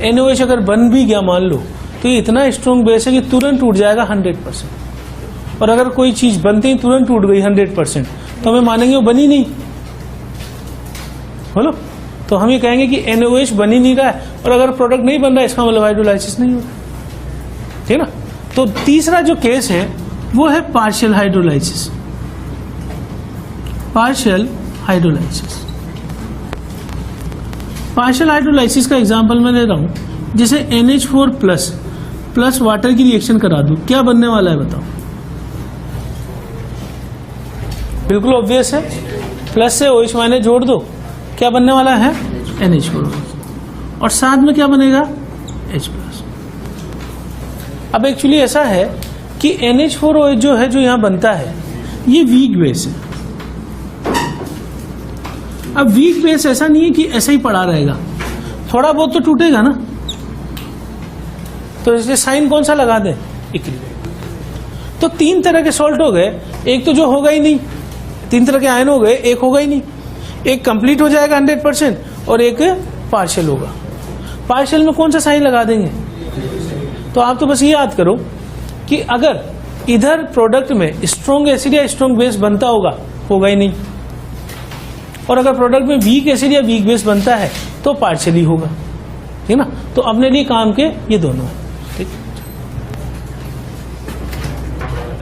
Speaker 1: NaOH अगर बन भी गया मान लो, तो ये इतना स्ट्रॉन्ग बेस है कि तुरंत टूट जाएगा 100%। और अगर कोई चीज बनते ही तुरंत टूट गई 100%, तो हमें मानेंगे वो बनी नहीं, बोलो। तो हम ये कहेंगे कि NaOH बन ही नहीं रहा है, और अगर प्रोडक्ट नहीं बन रहा है इसका मतलब हाइड्रोलाइसिस नहीं होगा, ठीक है ना। तो तीसरा जो केस है वो है partial hydrolysis. Partial hydrolysis, partial hydrolysis का एग्जांपल मैं दे रहा हूं, जैसे NH4 प्लस वाटर की रिएक्शन करा दूं, क्या बनने वाला है बताओ। बिल्कुल ऑब्वियस है, प्लस से OH माइनस जोड़ दो, क्या बनने वाला है NH4, और साथ में क्या बनेगा H+। अब एक्चुअली ऐसा है कि NH4OH जो है, जो यहां बनता है, ये वीक बेस है। अब वीक बेस ऐसा नहीं है कि ऐसा ही पड़ा रहेगा, थोड़ा बहुत तो टूटेगा ना। तो इसलिए साइन कौन सा लगा दें, इक्विलिब्रियम। तो तीन तरह के सॉल्ट हो गए, एक तो जो होगा ही नहीं, तीन तरह के आयन हो गए, एक होगा ही नहीं, एक कंप्लीट हो जाएगा 100% और एक पार्शियल होगा। पार्शियल में कौन सा साइन लगा देंगे, तो आप तो बस ये याद करो कि अगर इधर प्रोडक्ट में स्ट्रॉन्ग एसिड या स्ट्रॉन्ग बेस बनता होगा ही नहीं, और अगर प्रोडक्ट में वीक एसिड या वीक बेस बनता है तो पार्शियली होगा, ठीक ना। तो अपने लिए काम के ये दोनों है, ठीक।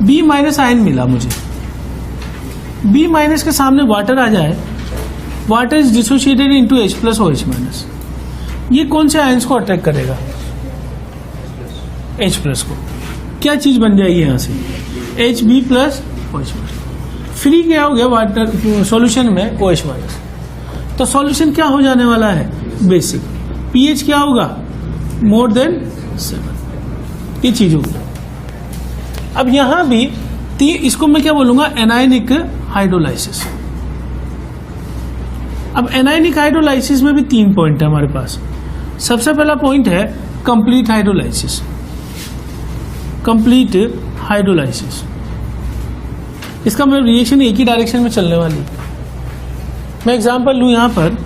Speaker 1: B- आयन मिला मुझे, B- के सामने वाटर आ जाए, water is dissociated into H+ OH-। ये कौन से आयंस को अट्रैक्ट करेगा, H+ को। क्या चीज बन जाएगी यहां से, Hb+ OH-। फ्री क्या हो गया वाटर सॉल्यूशन में OH-। तो सॉल्यूशन क्या हो जाने वाला है, बेसिक। pH क्या होगा, मोर देन 7, ये चीज होगी। अब यहां भी इसको मैं क्या बोलूंगा, एनायनिक हाइड्रोलाइसिस। अब एनायनिक हाइड्रोलाइसिस में भी 3 पॉइंट है हमारे पास। सबसे पहला पॉइंट है कंप्लीट हाइड्रोलाइसिस। कंप्लीट हाइड्रोलाइसिस, इसका मतलब रिएक्शन एक ही डायरेक्शन में चलने वाली। मैं एग्जांपल लूं, यहां पर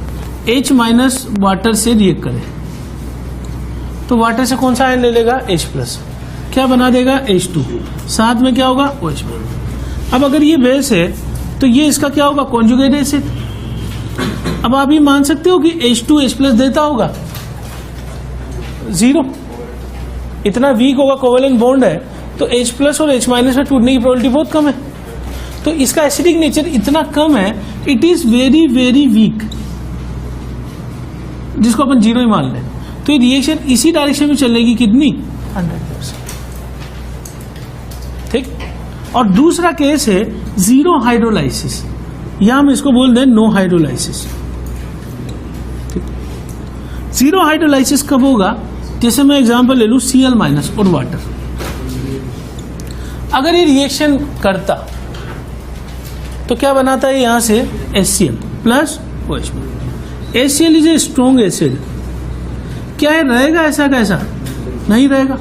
Speaker 1: H- वाटर से रिएक्ट करें, तो वाटर से कौन सा आयन ले लेगा, H+, क्या बना देगा H2, साथ में क्या होगा OH। अब अगर ये बेस है तो ये इसका क्या होगा, कॉन्जुगेट एसिड। अब आप ये मान सकते हो कि H2 H+ देता होगा 0, इतना वीक होगा, कोवेलेंट बॉन्ड है, तो H+ और H- में टूटने की प्रोबेबिलिटी बहुत कम है। तो इसका एसिडिक नेचर इतना कम है, it is very very weak, जिसको अपन 0 ही मान लें। तो ये रिएक्शन इसी डायरेक्शन में चलेगी, कितनी 100%, ठीक। और दूसरा केस है जीरो हाइड्रोलाइसिस, या हम इसको बोल दें नो हाइड्रोलाइसिस। जीरो हाइड्रोलाइसिस कब होगा, जैसे मैं एग्जांपल ले लूं Cl- और वाटर। अगर ये रिएक्शन करता तो क्या बनाता है, यहां से HCl plus OH। HCl is a strong acid, क्या है रहेगा ऐसा कैसा, नहीं रहेगा।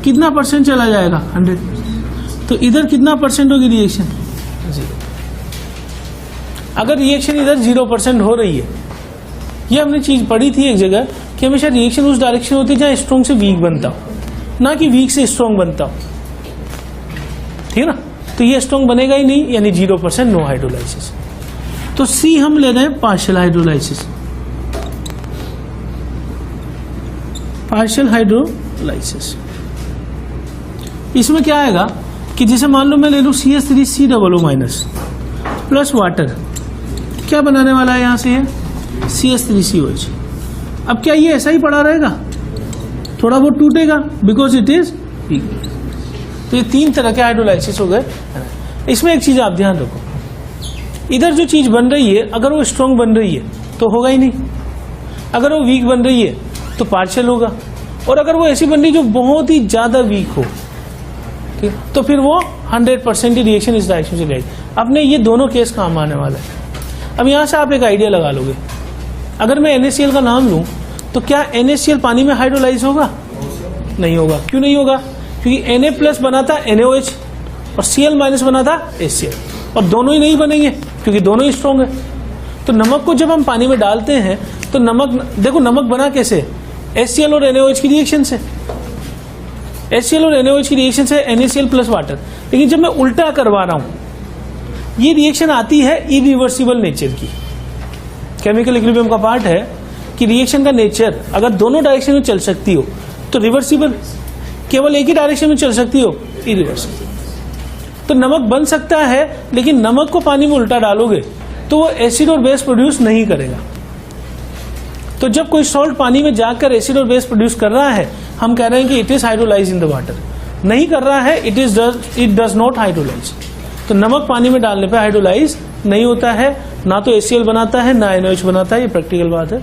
Speaker 1: कितना परसेंट चला जाएगा, 100%। तो इधर कितना परसेंट होगी रिएक्शन, 0। अगर रिएक्शन इधर 0% हो रही है, ये हमने चीज पढ़ी थी एक जगह कि हमेशा रिएक्शन उस डायरेक्शन होती है जहां स्ट्रॉन्ग से वीक बनता हो, ना कि वीक से स्ट्रॉन्ग बनता हो, ठीक है ना। तो ये स्ट्रॉन्ग बनेगा ही नहीं, यानी 0% नो हाइड्रोलाइसिस। तो C हम ले रहे हैं पार्शियल हाइड्रोलाइसिस। पार्शियल हाइड्रोलाइसिस, इसमें क्या आएगा कि जैसे मान लो मैं ले लूं CH3COO- प्लस वाटर, क्या बनाने वाला है यहां से, ये CH3COH। अब क्या ये ऐसा ही पड़ा रहेगा, थोड़ा बहुत टूटेगा, बिकॉज इट इज वीक। तो ये 3 तरह के हाइड्रोलाइसिस हो गए। इसमें एक चीज आप ध्यान रखो, इधर जो चीज बन रही है अगर वो स्ट्रॉन्ग बन रही है तो होगा ही नहीं, अगर वो वीक बन रही है तो पार्शियल होगा, और अगर वो ऐसी बन रही जो बहुत ही ज्यादा वीक हो, ठीक, तो फिर वो 100% ही रिएक्शन इस डायरेक्शन से जाएगी। अपने ये दोनों केस काम आने वाला है। अब यहां से आप एक आइडिया लगा लोगे, अगर मैं NaCl का नाम लूं तो क्या NaCl पानी में हाइड्रोलाइज होगा, नहीं होगा। क्यों नहीं होगा, क्योंकि Na+ बना था NaOH और Cl- बना था HCl, और दोनों ही नहीं बनेंगे क्योंकि दोनों ही स्ट्रॉन्ग है। तो नमक को जब हम पानी में डालते हैं तो नमक, देखो नमक बना कैसे, HCl और NaOH की रिएक्शन से, HCl और NaOH की रिएक्शन से NaCl प्लस वाटर, लेकिन जब मैं उल्टा करवा रहा हूं, ये रिएक्शन आती है इरिवर्सिबल नेचर की। केमिकल इक्विलिब्रियम का पार्ट है कि रिएक्शन का नेचर अगर दोनों डायरेक्शन में चल सकती हो तो रिवर्सिबल, केवल एक ही डायरेक्शन में चल सकती हो इरिवर्सिबल। तो नमक बन सकता है, लेकिन नमक को पानी में उल्टा डालोगे तो वो एसिड और बेस प्रोड्यूस नहीं करेगा। तो जब कोई सॉल्ट पानी में जाकर एसिड और बेस प्रोड्यूस कर रहा है, हम कह रहे हैं कि it is hydrolyse in the water. नहीं कर रहा है, इट डज नॉट हाइड्रोलाइज। तो नमक पानी में डालने पे हाइड्रोलाइज नहीं होता है, ना तो HCl बनाता है ना NaOH बनाता है, ये प्रैक्टिकल बात है।